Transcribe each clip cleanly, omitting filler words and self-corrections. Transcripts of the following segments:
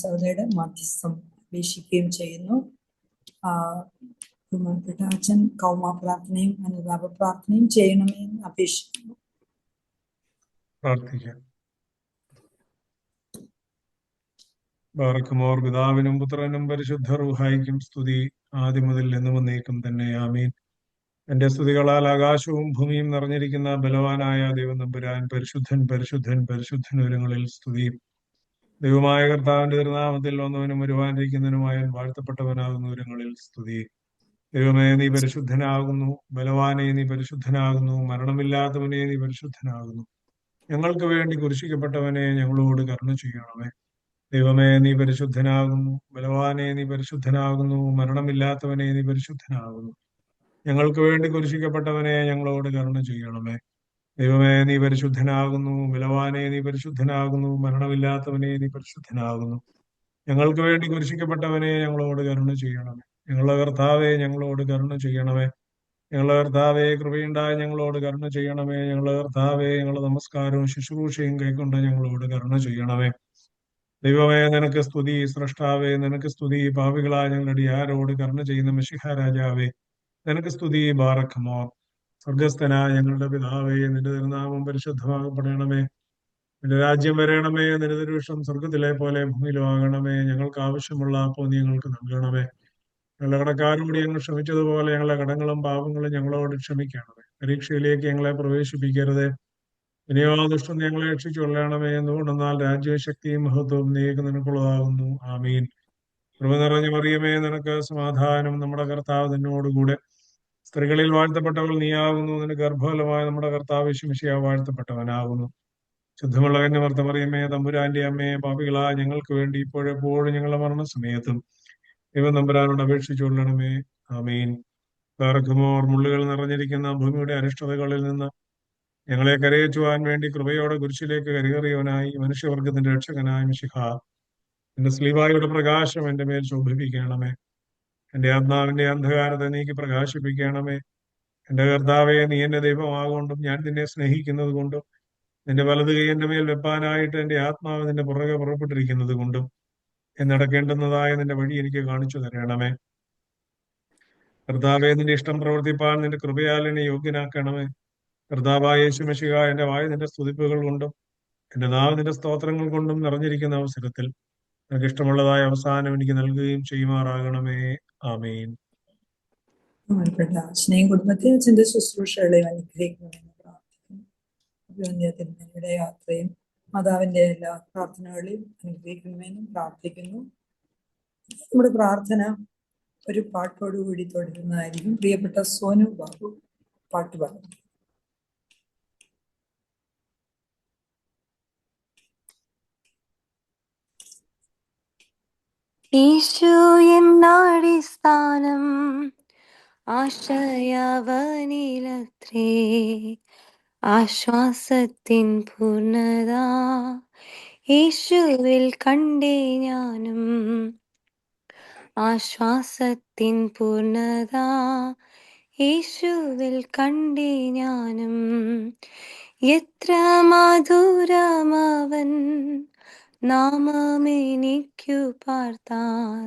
സഹോദരിയുടെ മധ്യസ്ഥം അപേക്ഷിക്കുകയും ചെയ്യുന്നു. ബഹുമാനപ്പെട്ട അച്ഛൻ കൗമ പ്രാർത്ഥനയും അനുതാപ പ്രാർത്ഥനയും ചെയ്യണമെന്ന് അപേക്ഷിക്കുന്നു. പ്രാർത്ഥിക്കാം. ബാറക്കുമോർ പിതാവിനും പുത്രനും പരിശുദ്ധ റൂഹായിക്കും സ്തുതി, ആദ്യം മുതൽ എന്നും എന്നേക്കും തന്നെ ആമീൻ. എന്റെ സ്തുതികളാൽ ആകാശവും ഭൂമിയും നിറഞ്ഞിരിക്കുന്ന ബലവാനായ ദൈവം തമ്പുരാൻ പരിശുദ്ധൻ പരിശുദ്ധൻ പരിശുദ്ധൻ ഉയരങ്ങളിൽ സ്തുതി. ദൈവമായ കർത്താവിന്റെ തിരുനാമത്തിൽ ഒന്നവനും വരുവാനിരിക്കുന്നതിനുമായ വാഴ്ത്തപ്പെട്ടവനാകുന്ന ഉയരങ്ങളിൽ സ്തുതി. ദൈവമേ, നീ പരിശുദ്ധനാകുന്നു. ബലവാനെ, നീ പരിശുദ്ധനാകുന്നു. മരണമില്ലാത്തവനെ, നീ പരിശുദ്ധനാകുന്നു. ഞങ്ങൾക്ക് വേണ്ടി കുരിശിക്കപ്പെട്ടവനെ, ഞങ്ങളോട് കരുണ ചെയ്യണമേ. ദൈവമേ, നീ പരിശുദ്ധനാകുന്നു. ബലവാനെ, നീ പരിശുദ്ധനാകുന്നു. മരണമില്ലാത്തവനെ, നീ പരിശുദ്ധനാകുന്നു. ഞങ്ങൾക്ക് വേണ്ടി കുരിശിക്കപ്പെട്ടവനെ, ഞങ്ങളോട് കരുണ ചെയ്യണമേ. ദൈവമേ, നീ പരിശുദ്ധനാകുന്നു. ബലവാനെ, നീ പരിശുദ്ധനാകുന്നു. മരണമില്ലാത്തവനെ, നീ പരിശുദ്ധനാകുന്നു. ഞങ്ങൾക്ക് വേണ്ടി കുരിശിക്കപ്പെട്ടവനെ, ഞങ്ങളോട് കരുണ ചെയ്യണമേ. ഞങ്ങളുടെ കർത്താവെ, ഞങ്ങളോട് കരുണ ചെയ്യണമേ. ഞങ്ങളുടെ കർത്താവെ, കൃപയുണ്ടായി ഞങ്ങളോട് കരുണ ചെയ്യണമേ. ഞങ്ങളുടെ കർത്താവെ, ഞങ്ങളുടെ നമസ്കാരവും ശുശ്രൂഷയും കൈക്കൊണ്ട് ഞങ്ങളോട് കരുണ ചെയ്യണമേ. ദൈവമേ, നിനക്ക് സ്തുതി. സ്രഷ്ടാവേ, നിനക്ക് സ്തുതി. പാപികളായ ഞങ്ങളുടെ അടിയാരോട് കരുണ ചെയ്യുന്ന മിശിഹ രാജാവേ, നിനക്ക് സ്തുതി. ബാറക്കുമോർ. സ്വർഗസ്ഥനായ ഞങ്ങളുടെ പിതാവേ, നിന്റെ തിരുനാമം പരിശുദ്ധമാകപ്പെടണമേ. നിന്റെ രാജ്യം വരണമേ. നിന്റെ തിരുവിഷ്ടം സ്വർഗത്തിലെ പോലെ ഭൂമിയിലും ആകണമേ. ഞങ്ങൾക്ക് ആവശ്യമുള്ള അപ്പോൾ നീ ഞങ്ങൾക്ക് നൽകണമേ. ഞങ്ങളുടെ കടക്കാരോട് ഞങ്ങൾ ക്ഷമിച്ചതുപോലെ ഞങ്ങളുടെ കടങ്ങളും പാപങ്ങളും ഞങ്ങളോട് ക്ഷമിക്കണമേ. പരീക്ഷയിലേക്ക് ഞങ്ങളെ പ്രവേശിപ്പിക്കരുതേ, ഇനിയോ ദുഷ്ടം ഞങ്ങളെ രക്ഷിച്ചു കൊള്ളണമേ. എന്തുകൊണ്ടെന്നാൽ രാജ്യവും ശക്തിയും മഹത്വവും നീക്ക് നിനക്കുള്ളതാകുന്നു. ആമീൻ. കൃപ നിറഞ്ഞ മറിയമേ, നിനക്ക് സമാധാനം. നമ്മുടെ കർത്താവ് നിന്നോടുകൂടെ സ്ത്രീകളിൽ വാഴ്ത്തപ്പെട്ടവൾ നീയാകുന്നു. നിന്റെ ഗർഭഫലമായ നമ്മുടെ കർത്താവ് യേശുമിശിഹാ വാഴ്ത്തപ്പെട്ടവനാകുന്നു. ശുദ്ധമുള്ള കന്യമർത്ത മറിയമേ, തമ്പുരാന്റെ അമ്മയെ, പാപികളായ ഞങ്ങൾക്ക് വേണ്ടി ഇപ്പോഴെപ്പോഴും ഞങ്ങളുടെ മരണസമയത്തും ദൈവം തമ്പുരാനോട് അപേക്ഷിച്ചു കൊള്ളണമേ. ആമീൻ. ബാറക്കുമോർ. മുള്ളുകൾ നിറഞ്ഞിരിക്കുന്ന ഭൂമിയുടെ അരിഷ്ടതകളിൽ നിന്ന് ഞങ്ങളെ കരയേറ്റുവാൻ വേണ്ടി കൃപയോടെ കുരിശിലേക്ക് കരകയറിയവനായി മനുഷ്യവർഗത്തിന്റെ രക്ഷകനായ മിശിഹാ, എന്റെ സ്ലീവായുടെ പ്രകാശം എന്റെ മേൽ ശോഭിപ്പിക്കണമേ. എന്റെ ആത്മാവിന്റെ അന്ധകാരത്തെ നീക്കി പ്രകാശിപ്പിക്കണമേ. എന്റെ കർത്താവെ, നീ എന്റെ ദൈവമാകൊണ്ടും ഞാൻ നിന്നെ സ്നേഹിക്കുന്നത് കൊണ്ടും നിന്റെ വലത് കൈ എന്റെ മേൽ വെപ്പാനായിട്ട് എന്റെ ആത്മാവ് നിന്റെ പുറകെ പുറപ്പെട്ടിരിക്കുന്നത് കൊണ്ടും എന്നടക്കേണ്ടുന്നതായ നിന്റെ വഴി എനിക്ക് കാണിച്ചു തരണമേ. കർത്താവെ, നിന്റെ ഇഷ്ടം പ്രവർത്തിപ്പാൻ നിന്റെ കൃപയാൽ എന്നെ യോഗ്യനാക്കണമേ. കർത്താവായ യേശുമിശിഹാ, എന്റെ വായ നിന്റെ സ്തുതിപ്പുകൾ കൊണ്ടും എന്റെ നാവ് നിന്റെ സ്തോത്രങ്ങൾ കൊണ്ടും നിറഞ്ഞിരിക്കുന്ന അവസരത്തിൽ നിനക്ക് ഇഷ്ടമുള്ളതായ അവസാനം എനിക്ക് നൽകുകയും ചെയ്യുമാറാകണമേ. ആമീൻ. അച്ഛനെയും കുടുംബത്തെ അച്ഛന്റെ ശുശ്രൂഷകളെയും അനുഗ്രഹിക്കണമെന്ന് പ്രാർത്ഥിക്കുന്നു. തിരുമലയുടെ യാത്രയും മാതാവിന്റെ എല്ലാ പ്രാർത്ഥനകളെയും അനുഗ്രഹിക്കണമെന്നും പ്രാർത്ഥിക്കുന്നു. നമ്മുടെ പ്രാർത്ഥന ഒരു പാട്ടോടുകൂടി തുടരുന്നതായിരിക്കും. പ്രിയപ്പെട്ട സോനു ബാബു പാട്ട് പാടുന്നു. ഈശോ എന്നാടിസ്ഥാനം ആശ്രയവനിലത്രേ, ആശ്വാസത്തിൻ പൂർണ്ണത യേശുവിൽ കണ്ടേ ഞാനും. ആശ്വാസത്തിൻ പൂർണ്ണത യേശുവിൽ കണ്ടേ ഞാനും. എത്ര മധുരമവൻ നാമമെനിക്കു പാർത്താൽ,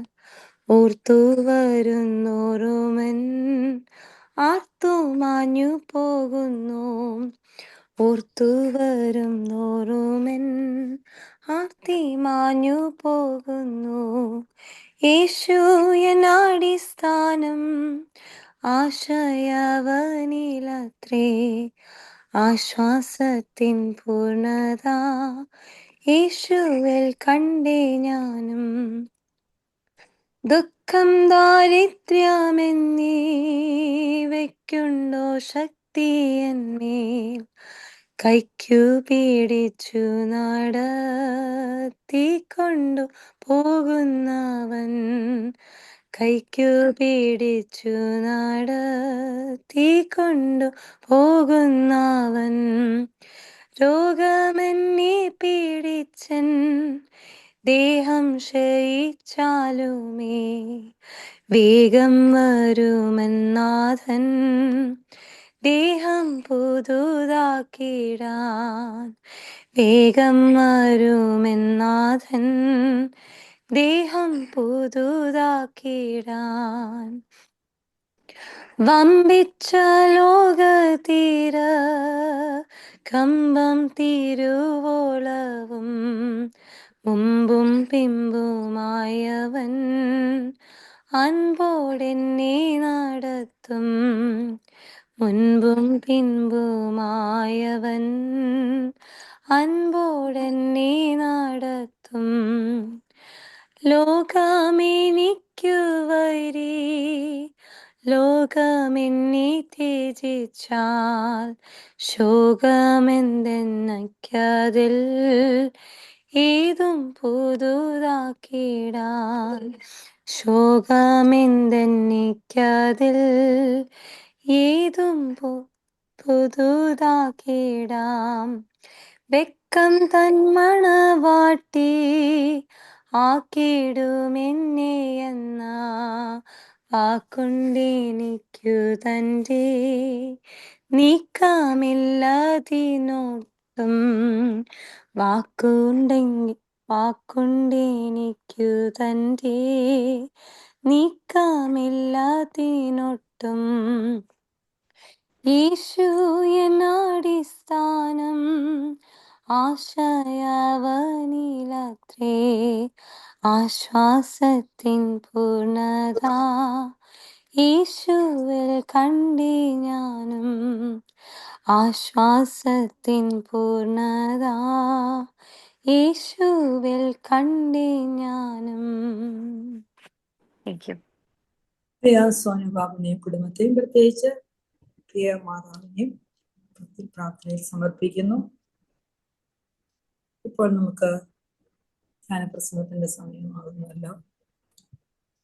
ഓർത്തു വരുന്നോറുമൻ ആർത്തു മാഞ്ഞു പോകുന്നു. ഓർത്തു വരുന്നോറുമൻ ആർത്തി മാഞ്ഞു പോകുന്നു. യേശു എന്നാടിസ്ഥാനം ആശ്രയവനിലത്രേ, ആശ്വാസത്തിൻ പൂർണ്ണത യേശുവിൽ കണ്ടേ ഞാനും. ദുഃഖം ദാരിദ്ര്യമെന്നീവയ്ക്കുണ്ടോ ശക്തി എന്മേൽ, കൈക്കു പിടിച്ചു നടത്തിക്കൊണ്ടു പോകുന്നവൻ. കൈക്കു പിടിച്ചു നടത്തിക്കൊണ്ടു പോകുന്നവൻ. രോഗമെന്നെ പീഡിച്ചൻ ദേഹം ക്ഷയിച്ചാലുമേ, വേഗം വരുമെന്നാഥൻ ദേഹം പുതുതാക്കിടാൻ. വേഗം വരുമെന്നാഥൻ ദേഹം പുതുതാക്കിടാൻ വമ്പിച്ച ലോകതീര കമ്പം തിരുവോളവും മുമ്പും പിമ്പുമായവൻ അൻപോടെന്നെ നടത്തും മുൻപും പിൻപുമായവൻ അൻപോടെന്നെ നടത്തും ലോകമെനിക്കു വൈരി ലോകമെന്നെ ത്യജിച്ചാൽ ശോകമെന്തെന്നയ്ക്കതിൽ ഏതും പുതുതാക്കിടാൻ ശോകമെന്തെന്നിക്കതിൽ ഏതും പുതുതാക്കിടാം വെക്കം തന്മണവാട്ടി ആക്കിടുമെന്നെ എന്ന വാക്കുണ്ടെനിക്കു തൻ്റെ നീക്കമില്ലതിനൊട്ടും വാക്കുണ്ടെനിക്കു തൻ്റെ നീക്കമില്ലതിനൊട്ടും യേശു എന്നടിസ്ഥാനം ആശയവനിലത്രേ ആശ്വാസത്തിൻ പൂർണ്ണത യേശുവിൽ കണ്ടേ ഞാനും ആശ്വാസത്തിൻ പൂർണ്ണത യേശുവിൽ കണ്ടേ ഞാനും. Thank you. പ്രിയ സോനു ബാബുവിനെയും കുടുംബത്തെയും പ്രത്യേകിച്ച് പ്രിയ മാതാവിനെയും പ്രാർത്ഥനയിൽ സമർപ്പിക്കുന്നു. ഇപ്പോൾ നമുക്ക് ധ്യാനപ്രസംഗത്തിന്റെ സമയമാകുന്നല്ലോ.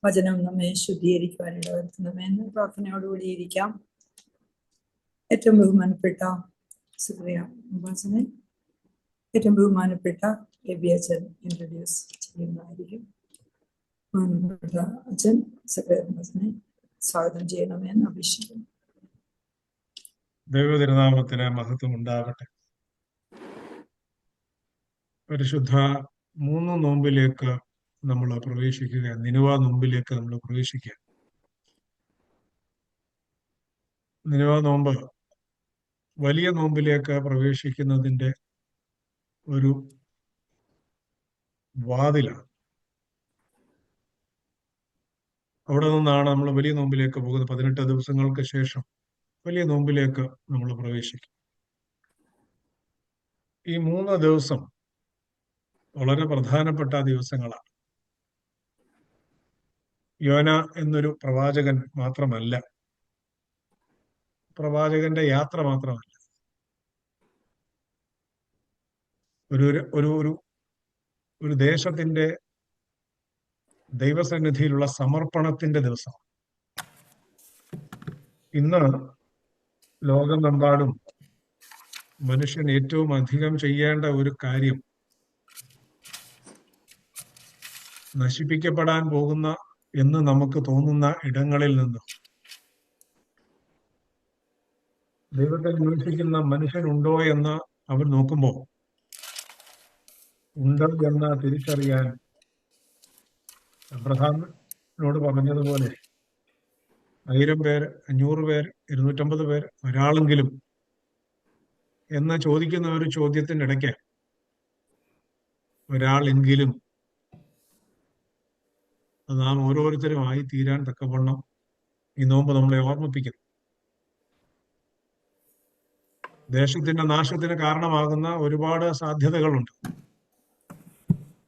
വചനം നമ്മെ ശുദ്ധീകരിക്കുവാൻ ഇടവരുത്തണമേ എന്ന് പ്രാർത്ഥനയോടുകൂടി ഇരിക്കാം. ഏറ്റവും ബഹുമാനപ്പെട്ട സുപ്രിയ മുബാസിനെ ഏറ്റവും ബഹുമാനപ്പെട്ട എബി അച്ഛൻ ഇൻട്രൊഡ്യൂസ് ചെയ്യുന്നതായിരിക്കും. ബഹുമാനപ്പെട്ട അച്ഛൻ സുപ്രിയ മുബാസിനെ സ്വാഗതം ചെയ്യണമെന്ന് അപേക്ഷിക്കുന്നു. ദൈവതിരുനാമത്തിന് മഹത്വം ഉണ്ടാകട്ടെ. പരിശുദ്ധ 3 നോമ്പിലേക്ക് നമ്മൾ പ്രവേശിക്കുക, നിനുവ നോമ്പിലേക്ക് നമ്മൾ പ്രവേശിക്കുക. നിനുവ നോമ്പ് വലിയ നോമ്പിലേക്ക് പ്രവേശിക്കുന്നതിൻ്റെ ഒരു വാതിലാണ്. അവിടെ നിന്നാണ് നമ്മൾ വലിയ നോമ്പിലേക്ക് പോകുന്നത്. 18 ദിവസങ്ങൾക്ക് ശേഷം വലിയ നോമ്പിലേക്ക് നമ്മൾ പ്രവേശിക്കും. ഈ 3 ദിവസം വളരെ പ്രധാനപ്പെട്ട ദിവസങ്ങളാണ്. യോന എന്നൊരു പ്രവാചകൻ മാത്രമല്ല, പ്രവാചകന്റെ യാത്ര മാത്രമല്ല, ഒരു ദേശത്തിന്റെ ദൈവസന്നിധിയിലുള്ള സമർപ്പണത്തിന്റെ ദിവസം. ഇന്ന് ലോകമെമ്പാടും മനുഷ്യൻ ഏറ്റവും അധികം ചെയ്യേണ്ട ഒരു കാര്യം നശിപ്പിക്കപ്പെടാൻ പോകുന്ന എന്ന് നമുക്ക് തോന്നുന്ന ഇടങ്ങളിൽ നിന്ന് ദൈവത്തെ അന്വേഷിക്കുന്ന മനുഷ്യനുണ്ടോ എന്ന് അവർ നോക്കുമ്പോൾ ഉണ്ട് എന്ന് തിരിച്ചറിയാൻ അബ്രഹാമിനോട് പറഞ്ഞതുപോലെ 1000 പേർ, 500 പേർ, 250 പേർ, ഒരാളെങ്കിലും എന്ന് ചോദിക്കുന്ന ഒരു ചോദ്യത്തിനിടയ്ക്ക് ഒരാളെങ്കിലും നാം ഓരോരുത്തരും ആയി തീരാൻ തക്കവണ്ണം ഈ നോമ്പ് നമ്മളെ ഓർമ്മിപ്പിക്കുന്നു. ദേശത്തിന്റെ നാശത്തിന് കാരണമാകുന്ന ഒരുപാട് സാധ്യതകളുണ്ട്.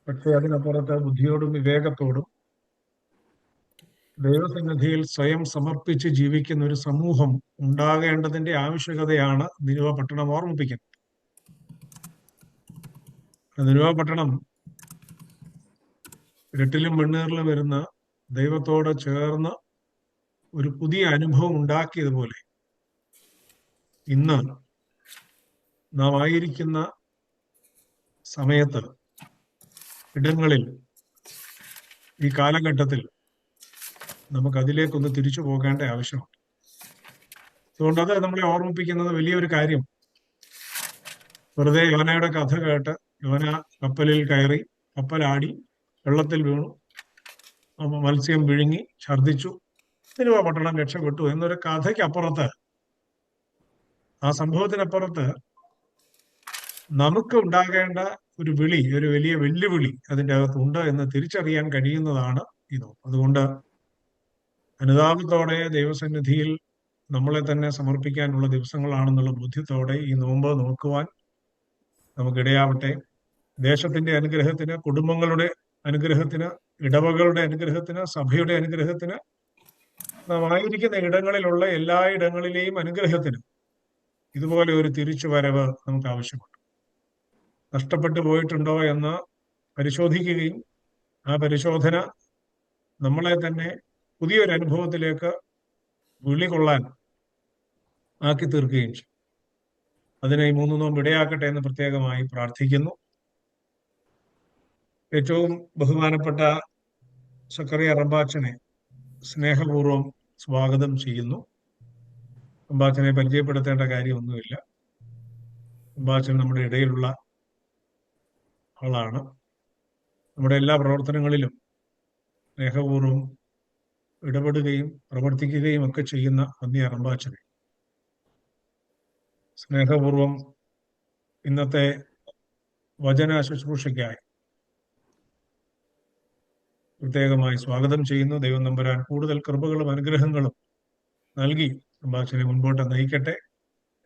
പക്ഷെ അതിനപ്പുറത്ത് ബുദ്ധിയോടും വിവേകത്തോടും ദൈവസന്നിധിയിൽ സ്വയം സമർപ്പിച്ച് ജീവിക്കുന്ന ഒരു സമൂഹം ഉണ്ടാകേണ്ടതിന്റെ ആവശ്യകതയാണ് നിനുവ പട്ടണം ഓർമ്മിപ്പിക്കുന്നത്. നിനുവ പട്ടണം ഇരുട്ടിലും വെണ്ണീറിലും വരുന്ന ദൈവത്തോട് ചേർന്ന് ഒരു പുതിയ അനുഭവം ഉണ്ടാക്കിയതുപോലെ ഇന്ന് നാം ആയിരിക്കുന്ന സമയത്ത്, ഇടങ്ങളിൽ, ഈ കാലഘട്ടത്തിൽ നമുക്ക് അതിലേക്കൊന്ന് തിരിച്ചു പോകേണ്ട ആവശ്യമുണ്ട്. അതുകൊണ്ട് അത് നമ്മളെ ഓർമ്മിപ്പിക്കുന്നത് വലിയൊരു കാര്യം. വെറുതെ യോനയുടെ കഥ കേട്ട് യോന കപ്പലിൽ കയറി, കപ്പലാടി, വെള്ളത്തിൽ വീണു, മത്സ്യം വിഴുങ്ങി ഛർദ്ദിച്ചു, നിനിവ പട്ടണം രക്ഷപ്പെട്ടു എന്നൊരു കഥയ്ക്കപ്പുറത്ത്, ആ സംഭവത്തിനപ്പുറത്ത് നമുക്ക് ഉണ്ടാകേണ്ട ഒരു വിളി, ഒരു വലിയ വെല്ലുവിളി അതിൻ്റെ അകത്തുണ്ട് എന്ന് തിരിച്ചറിയാൻ കഴിയുന്നതാണ് ഈ നോമ്പ്. അതുകൊണ്ട് അനുതാപത്തോടെ ദൈവസന്നിധിയിൽ നമ്മളെ തന്നെ സമർപ്പിക്കാനുള്ള ദിവസങ്ങളാണെന്നുള്ള ബോധ്യത്തോടെ ഈ നോമ്പ് നോക്കുവാൻ നമുക്കിടയാവട്ടെ. ദേശത്തിന്റെ അനുഗ്രഹത്തിന്, കുടുംബങ്ങളുടെ അനുഗ്രഹത്തിന്, ഇടവകളുടെ അനുഗ്രഹത്തിന്, സഭയുടെ അനുഗ്രഹത്തിന്, നാം ആയിരിക്കുന്ന ഇടങ്ങളിലുള്ള എല്ലാ ഇടങ്ങളിലെയും അനുഗ്രഹത്തിന് ഇതുപോലെ ഒരു തിരിച്ചുവരവ് നമുക്ക് ആവശ്യമുണ്ട്. നഷ്ടപ്പെട്ടു പോയിട്ടുണ്ടോ എന്ന് പരിശോധിക്കുകയും ആ പരിശോധന നമ്മളെ തന്നെ പുതിയൊരു അനുഭവത്തിലേക്ക് വിളികൊള്ളാൻ ആക്കി തീർക്കുകയും ചെയ്യും. അതിനെ ഈ 3 നോമ്പ് ഇടയാക്കട്ടെ എന്ന് പ്രത്യേകമായി പ്രാർത്ഥിക്കുന്നു. ഏറ്റവും ബഹുമാനപ്പെട്ട സക്കറിയ റമ്പാച്ചനെ സ്നേഹപൂർവ്വം സ്വാഗതം ചെയ്യുന്നു. റമ്പാച്ചനെ പരിചയപ്പെടുത്തേണ്ട കാര്യമൊന്നുമില്ല. റമ്പാച്ചൻ നമ്മുടെ ഇടയിലുള്ള ആളാണ്. നമ്മുടെ എല്ലാ പ്രവർത്തനങ്ങളിലും സ്നേഹപൂർവ്വം ഇടപെടുകയും പ്രവർത്തിക്കുകയും ഒക്കെ ചെയ്യുന്ന വന്യ റമ്പാച്ചനെ സ്നേഹപൂർവ്വം ഇന്നത്തെ വചന ശുശ്രൂഷയ്ക്കായി പ്രത്യേകമായി സ്വാഗതം ചെയ്യുന്നു. ദൈവം നമ്പുരാൻ കൂടുതൽ കൃപകളും അനുഗ്രഹങ്ങളും നൽകി റമ്പാച്ചനെ മുൻപോട്ട് നയിക്കട്ടെ.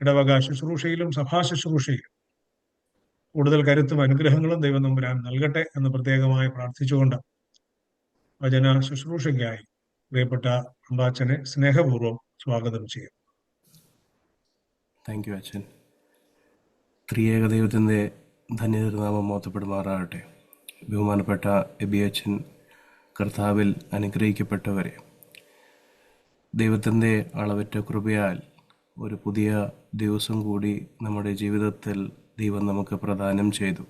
ഇടവക ശുശ്രൂഷയിലും സഭാ ശുശ്രൂഷയിലും കൂടുതൽ കരുത്തും അനുഗ്രഹങ്ങളും ദൈവം നമ്പുരാൻ നൽകട്ടെ എന്ന് പ്രത്യേകമായി പ്രാർത്ഥിച്ചുകൊണ്ട് വചന ശുശ്രൂഷയ്ക്കായി പ്രിയപ്പെട്ട റമ്പാച്ചനെ സ്നേഹപൂർവ്വം സ്വാഗതം ചെയ്യും. താങ്ക് യു അച്ഛൻ. ത്രിയേക ദൈവത്തിൻ്റെ ധന്യതിരുനാമം മോത്തപ്പെടുമാറാകട്ടെ. ബഹുമാനപ്പെട്ട എബി അച്ഛൻ, കർത്താവിൽ അനുഗ്രഹിക്കപ്പെട്ടവരെ, ദൈവത്തിൻ്റെ അളവറ്റ കൃപയാൽ ഒരു പുതിയ ദിവസം കൂടി നമ്മുടെ ജീവിതത്തിൽ ദൈവം നമുക്ക് പ്രദാനം ചെയ്തു.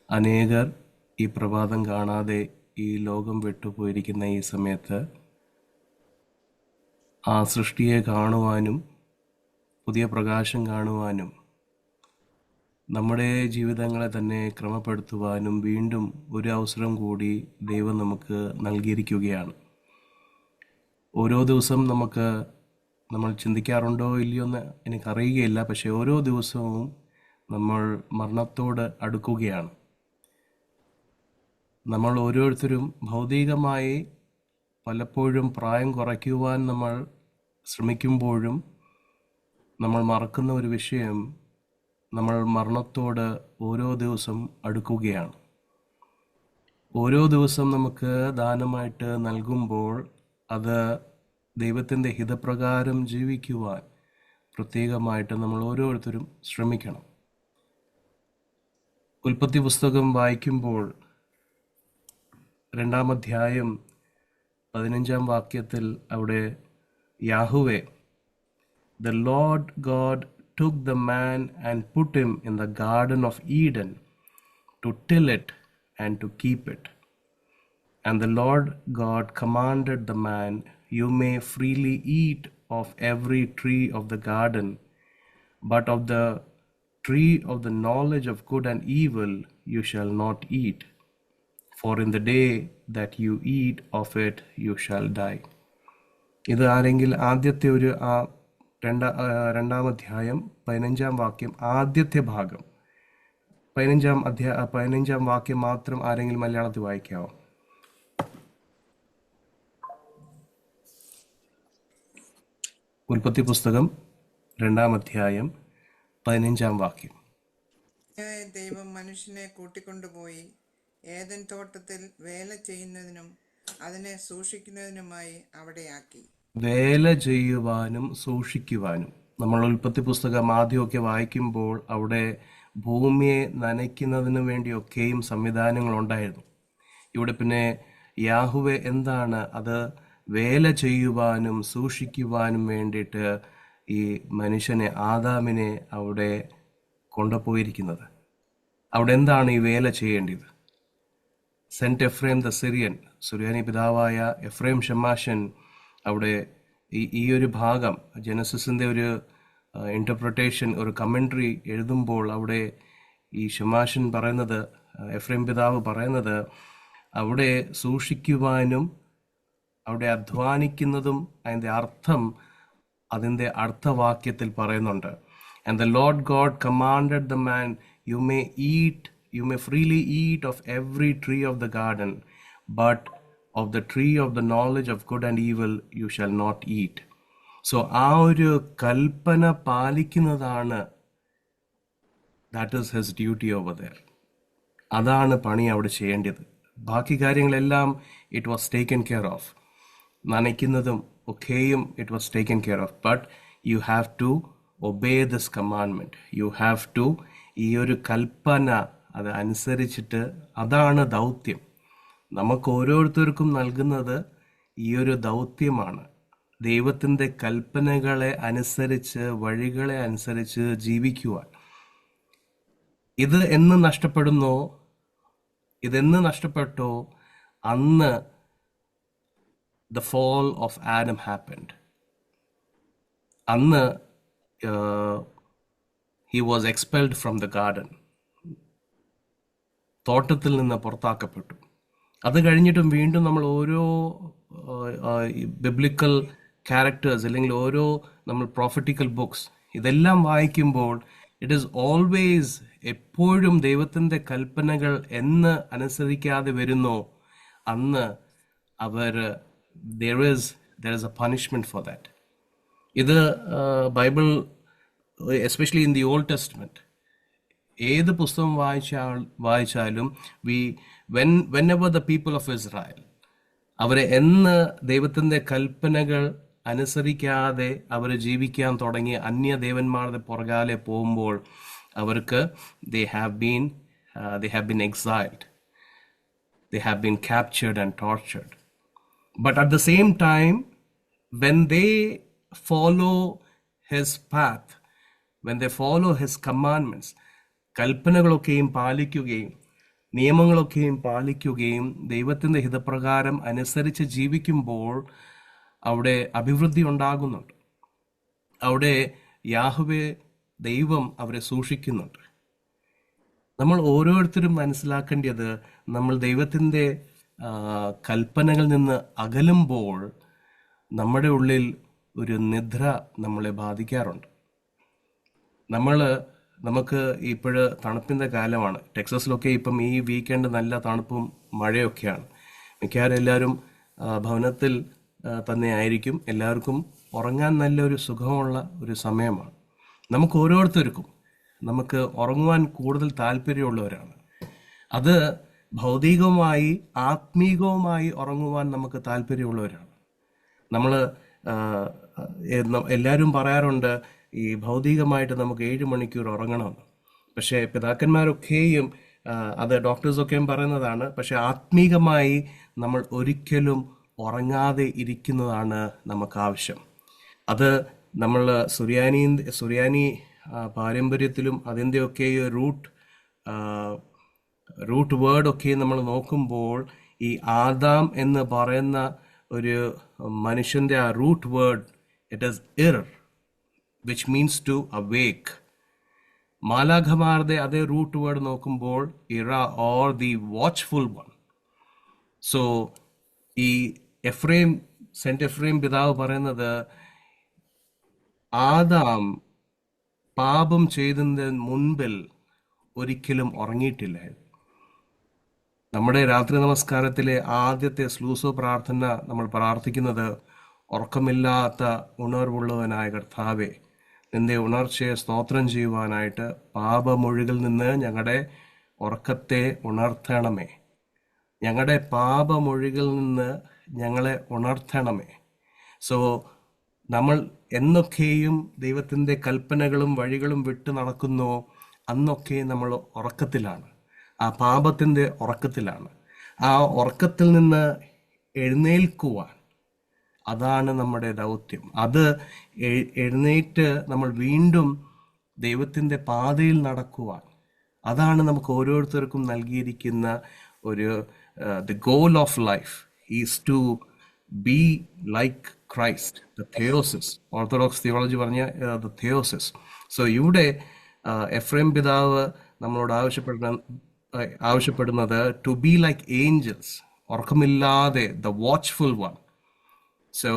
അനേകർ ഈ പ്രഭാതം കാണാതെ ഈ ലോകം വിട്ടുപോയിരിക്കുന്ന ഈ സമയത്ത് ആ സൃഷ്ടിയെ കാണുവാനും പുതിയ പ്രകാശം കാണുവാനും നമ്മുടെ ജീവിതങ്ങളെ തന്നെ ക്രമപ്പെടുത്തുവാനും വീണ്ടും ഒരു അവസരം കൂടി ദൈവം നമുക്ക് നൽകിയിരിക്കുകയാണ്. ഓരോ ദിവസം നമ്മൾ ചിന്തിക്കാറുണ്ടോ ഇല്ലയോ എന്ന് എനിക്കറിയുകയില്ല. പക്ഷെ ഓരോ ദിവസവും നമ്മൾ മരണത്തോട് അടുക്കുകയാണ്. നമ്മൾ ഓരോരുത്തരും ഭൗതികമായി പലപ്പോഴും പ്രായം കുറയ്ക്കുവാൻ നമ്മൾ ശ്രമിക്കുമ്പോഴും നമ്മൾ മറക്കുന്ന ഒരു വിഷയം, നമ്മൾ മരണത്തോട് ഓരോ ദിവസം അടുക്കുകയാണ്. ഓരോ ദിവസം നമുക്ക് ദാനമായിട്ട് നൽകുമ്പോൾ അത് ദൈവത്തിൻ്റെ ഹിതപ്രകാരം ജീവിക്കുവാൻ പ്രത്യേകമായിട്ട് നമ്മൾ ഓരോരുത്തരും ശ്രമിക്കണം. ഉൽപ്പത്തി പുസ്തകം വായിക്കുമ്പോൾ 2-ാം അധ്യായം 15-ാം വാക്യത്തിൽ അവിടെ യാഹുവേ, "The Lord God took the man and put him in the garden of Eden to till it and to keep it. And the Lord God commanded the man, You may freely eat of every tree of the garden, but of the tree of the knowledge of good and evil you shall not eat, for in the day that you eat of it you shall die." ഇത് ആരെങ്കിൽ ആദ്യത്തെ ഒരു 2-ാം അധ്യായം 15-ാം വാക്യം ആദ്യത്തെ ഭാഗം 15-ാം വാക്യം മാത്രം ആരെങ്കിലും മലയാളത്തിൽ വായിക്കാമോ? ഉൽപ്പത്തി പുസ്തകം 2-ാം അധ്യായം 15-ാം വാക്യം. ദൈവം മനുഷ്യനെ കൂട്ടിക്കൊണ്ടുപോയി ഏദൻ തോട്ടത്തിൽ വേല ചെയ്യുന്നതിനും അതിനെ സൂക്ഷിക്കുന്നതിനുമായി അവിടെയാക്കി. വേല ചെയ്യുവാനും സൂക്ഷിക്കുവാനും. നമ്മൾ ഉൽപ്പത്തി പുസ്തകം ആദ്യമൊക്കെ വായിക്കുമ്പോൾ അവിടെ ഭൂമിയെ നനയ്ക്കുന്നതിന് വേണ്ടിയൊക്കെയും സംവിധാനങ്ങളുണ്ടായിരുന്നു. ഇവിടെ പിന്നെ യാഹുവേ എന്താണ് അത് വേല ചെയ്യുവാനും സൂക്ഷിക്കുവാനും വേണ്ടിയിട്ട് ഈ മനുഷ്യനെ, ആദാമിനെ അവിടെ കൊണ്ടുപോയിരിക്കുന്നത്. അവിടെ എന്താണ് ഈ വേല ചെയ്യേണ്ടത്? സെന്റ് എഫ്രേം ദ സിറിയൻ, സുറിയാനി പിതാവായ എഫ്രേം ഷമാശൻ അവിടെ ഈ ഒരു ഭാഗം ജനസിസിന്റെ ഒരു ഇന്റർപ്രിട്ടേഷൻ, ഒരു കമന്ററി എഴുതുമ്പോൾ അവിടെ ഈ ഷമാശൻ പറയുന്നത്, എഫ്രേം പിതാവ് പറയുന്നത്, അവിടെ സൂക്ഷിക്കുവാനും അവിടെ അധ്വാനിക്കുന്നതും അതിൻ്റെ അർത്ഥവാക്യത്തിൽ പറയുന്നുണ്ട്. And the Lord God commanded the man, you may freely eat of every tree of the garden, but of the tree of the knowledge of good and evil you shall not eat. So ആ ഒരു കൽപ്പന പാലിക്കുന്നതാണ്, that is his duty over there. അതാണ് പണി അവിടെ ചെയ്യേണ്ടത്. ബാക്കി കാര്യങ്ങളെല്ലാം it was taken care of. നനയ്ക്കുന്നതും ഒക്കെയും it was taken care of. But you have to obey this commandment. You have to ഈ ഒരു കൽപ്പന അത് അനുസരിച്ചിട്ട്, അതാണ് ദൗത്യം. നമുക്ക് ഓരോരുത്തർക്കും നൽകുന്നത് ഈ ഒരു ദൗത്യമാണ്. ദൈവത്തിൻ്റെ കൽപ്പനകളെ അനുസരിച്ച്, വഴികളെ അനുസരിച്ച് ജീവിക്കുവാൻ. ഇതെന്ന് നഷ്ടപ്പെട്ടോ അന്ന് the fall of Adam happened. അന്ന് he was expelled from the garden. തോട്ടത്തിൽ നിന്ന് പുറത്താക്കപ്പെട്ടു. അത് കഴിഞ്ഞിട്ടും വീണ്ടും നമ്മൾ ഓരോ ബിബ്ലിക്കൽ ക്യാരക്ടേഴ്സ് അല്ലെങ്കിൽ ഓരോ നമ്മൾ പ്രോഫറ്റിക്കൽ ബുക്സ് ഇതെല്ലാം വായിക്കുമ്പോൾ ഇറ്റ് ഈസ് ഓൾവേസ്, എപ്പോഴും ദൈവത്തിൻ്റെ കൽപ്പനകൾ എന്ന് അനുസരിക്കാതെ വരുന്നോ അന്ന് there is a punishment for that. ഇത് Bible, especially in the old testament, ഏത് പുസ്തകം വായിച്ചാലും whenever the people of Israel അവരെ എന്ന് ദൈവത്തിൻ്റെ കൽപ്പനകൾ അനുസരിക്കാതെ അവർ ജീവിക്കാൻ തുടങ്ങി അന്യ ദേവന്മാരുടെ പുറകാലെ പോകുമ്പോൾ അവർക്ക് they have been exiled, they have been captured and tortured. But at the same time, when they follow his path, when they follow his commandments, കൽപ്പനകളൊക്കെയും പാലിക്കുകയും നിയമങ്ങളൊക്കെയും പാലിക്കുകയും ദൈവത്തിൻ്റെ ഹിതപ്രകാരം അനുസരിച്ച് ജീവിക്കുമ്പോൾ അവിടെ അഭിവൃദ്ധി ഉണ്ടാകുന്നുണ്ട്. അവിടെ യാഹ്വേ ദൈവം അവരെ സൂക്ഷിക്കുന്നുണ്ട്. നമ്മൾ ഓരോരുത്തരും മനസ്സിലാക്കേണ്ടത്, നമ്മൾ ദൈവത്തിൻ്റെ കൽപ്പനകളിൽ നിന്ന് അകലുമ്പോൾ നമ്മുടെ ഉള്ളിൽ ഒരു നിദ്ര നമ്മളെ ബാധിക്കാറുണ്ട്. നമുക്ക് ഇപ്പോഴ് തണുപ്പിൻ്റെ കാലമാണ്. ടെക്സസിലൊക്കെ ഇപ്പം ഈ വീക്കെൻഡ് നല്ല തണുപ്പും മഴയൊക്കെയാണ്. മിക്കവാറും എല്ലാവരും ഭവനത്തിൽ തന്നെ ആയിരിക്കും. എല്ലാവർക്കും ഉറങ്ങാൻ നല്ലൊരു സുഖമുള്ള ഒരു സമയമാണ്. നമുക്ക് ഓരോരുത്തർക്കും ഉറങ്ങുവാൻ കൂടുതൽ താല്പര്യമുള്ളവരാണ്. അത് ഭൗതികവുമായി ആത്മീകവുമായി ഉറങ്ങുവാൻ നമുക്ക് താല്പര്യമുള്ളവരാണ്. എല്ലാവരും പറയാറുണ്ട് ഈ ഭൗതികമായിട്ട് നമുക്ക് 7 മണിക്കൂർ ഉറങ്ങണമെന്ന്. പക്ഷേ പിതാക്കന്മാരൊക്കെയും അത് ഡോക്ടേഴ്സൊക്കെയും പറയുന്നതാണ്. പക്ഷെ ആത്മീകമായി നമ്മൾ ഒരിക്കലും ഉറങ്ങാതെ ഇരിക്കുന്നതാണ് നമുക്ക് ആവശ്യം. അത് നമ്മൾ സുറിയാനി പാരമ്പര്യത്തിലും അതിൻ്റെയൊക്കെ റൂട്ട് വേർഡൊക്കെ നമ്മൾ നോക്കുമ്പോൾ ഈ ആദാം എന്ന് പറയുന്ന ഒരു മനുഷ്യൻ്റെ ആ റൂട്ട് വേർഡ് ഇറ്റ് ഈസ് ഇർ, വിച്ച് മീൻസ് ടു അവേക്ക്. മാലാഖമാരുടെ അതേ റൂട്ട് വേർഡ് നോക്കുമ്പോൾ ഇറ or the watchful one. So ഈ സെന്റ് എഫ്രൈം പിതാവ് പറയുന്നത്, ആദാം പാപം ചെയ്തതിന് മുൻപിൽ ഒരിക്കലും ഉറങ്ങിയിട്ടില്ലായിരുന്നു. നമ്മുടെ രാത്രി നമസ്കാരത്തിലെ ആദ്യത്തെ സ്ലൂസോ പ്രാർത്ഥന നമ്മൾ പ്രാർത്ഥിക്കുന്നത്, ഉറക്കമില്ലാത്ത ഉണർവുള്ളവനായ കർത്താവേ, നിന്റെ ഉണർച്ചയെ സ്തോത്രം ചെയ്യുവാനായിട്ട് പാപമൊഴികളിൽ നിന്ന് ഞങ്ങളുടെ ഉറക്കത്തെ ഉണർത്തണമേ, ഞങ്ങളുടെ പാപമൊഴികളിൽ നിന്ന് ഞങ്ങളെ ഉണർത്തണമേ. സോ നമ്മൾ എന്നൊക്കെയും ദൈവത്തിൻ്റെ കൽപ്പനകളും വഴികളും വിട്ടു നടക്കുന്നോ അന്നൊക്കെ നമ്മൾ ഉറക്കത്തിലാണ്, ആ പാപത്തിൻ്റെ ഉറക്കത്തിലാണ്. ആ ഉറക്കത്തിൽ നിന്ന് എഴുന്നേൽക്കുവാൻ, അതാണ് നമ്മുടെ ദൗത്യം. അത് എഴുന്നേറ്റ് നമ്മൾ വീണ്ടും ദൈവത്തിൻ്റെ പാതയിൽ നടക്കുവാൻ, അതാണ് നമുക്ക് ഓരോരുത്തർക്കും നൽകിയിരിക്കുന്ന ഒരു the goal of life is to be like Christ, the theosis. Orthodox theology പറഞ്ഞ the theosis. So ഇവിടെ എഫ്രൈം പിതാവ് നമ്മളോട് ആവശ്യപ്പെടുന്നത് ടു ബി ലൈക്ക് ഏഞ്ചൽസ്, ഉറക്കമില്ലാതെ, ദ വാച്ച്ഫുൾ വൺ. സോ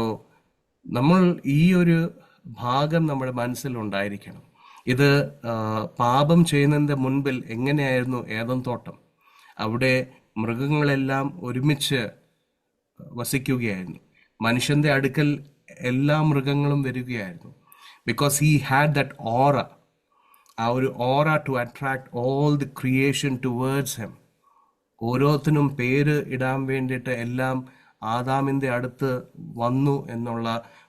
നമ്മൾ ഈ ഒരു ഭാഗം നമ്മുടെ മനസ്സിലുണ്ടായിരിക്കണം. ഇത് പാപം ചെയ്യുന്നതിൻ്റെ മുൻപിൽ എങ്ങനെയായിരുന്നു ഏദൻ തോട്ടം? അവിടെ മൃഗങ്ങളെല്ലാം ഒരുമിച്ച് വസിക്കുകയായിരുന്നു. മനുഷ്യന്റെ അടുക്കൽ എല്ലാ മൃഗങ്ങളും വരികയായിരുന്നു. Because he had that aura, ആ ഒരു aura to attract all the creation towards him. ഓരോത്തിനും പേര് ഇടാൻ വേണ്ടിയിട്ട് എല്ലാം ആദാമിൻ്റെ അടുത്ത് വന്നു എന്നുള്ള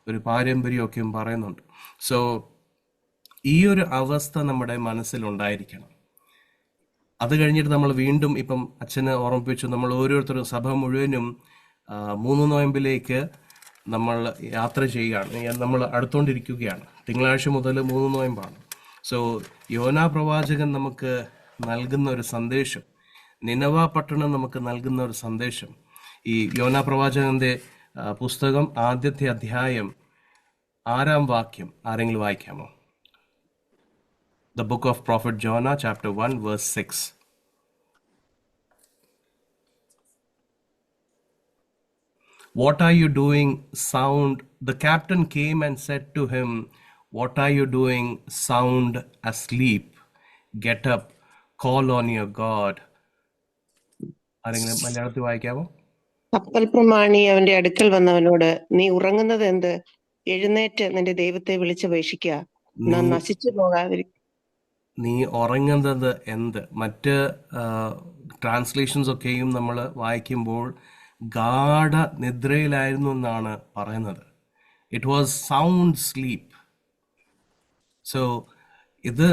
ഒരു പാരമ്പര്യമൊക്കെയും പറയുന്നുണ്ട്. സോ ഈ ഒരു അവസ്ഥ നമ്മുടെ മനസ്സിലുണ്ടായിരിക്കണം. അത് കഴിഞ്ഞിട്ട് നമ്മൾ വീണ്ടും ഇപ്പം അച്ഛനെ ഓർമ്മിപ്പിച്ചു, നമ്മൾ ഓരോരുത്തരും സഭ മുഴുവനും 3 നോയമ്പിലേക്ക് നമ്മൾ യാത്ര ചെയ്യുകയാണ്. നമ്മൾ അടുത്തുകൊണ്ടിരിക്കുകയാണ്. തിങ്കളാഴ്ച മുതൽ 3 നോയമ്പാണ്. സോ യോനാ പ്രവാചകൻ നമുക്ക് നൽകുന്ന ഒരു സന്ദേശം, നിനവ പട്ടണം നമുക്ക് നൽകുന്ന ഒരു സന്ദേശം, ഈ യോനാ പ്രവാചകന്റെ പുസ്തകം 1-ാം അധ്യായം 6-ാം വാക്യം ആരെങ്കിലും വായിക്കാമോ? The book of Prophet Jonah, chapter 1, verse 6. What are you doing, sound? The captain came and said to him, what are you doing, sound asleep? Get up, call on your God. ആരെങ്കിലും മലയാളത്തിൽ വായിക്കാമോ? കപ്പൽ പ്രമാണി അവന്റെ അടുക്കൽ വന്നവനോട്, നീ ഉറങ്ങുന്നത് എന്ത്? എഴുന്നേറ്റ് നിന്റെ ദൈവത്തെ വിളിച്ചപേക്ഷിക്കുക, നാം നശിച്ചു പോകാതിരിക്കും. നീ ഉറങ്ങുന്നത് എന്ത്? മറ്റ് ട്രാൻസ്ലേഷൻസ് ഒക്കെയും നമ്മൾ വായിക്കുമ്പോൾ ഗാഢ നിദ്രയിലായിരുന്നു എന്നാണ് പറയുന്നത്. It was sound sleep. So ഇത്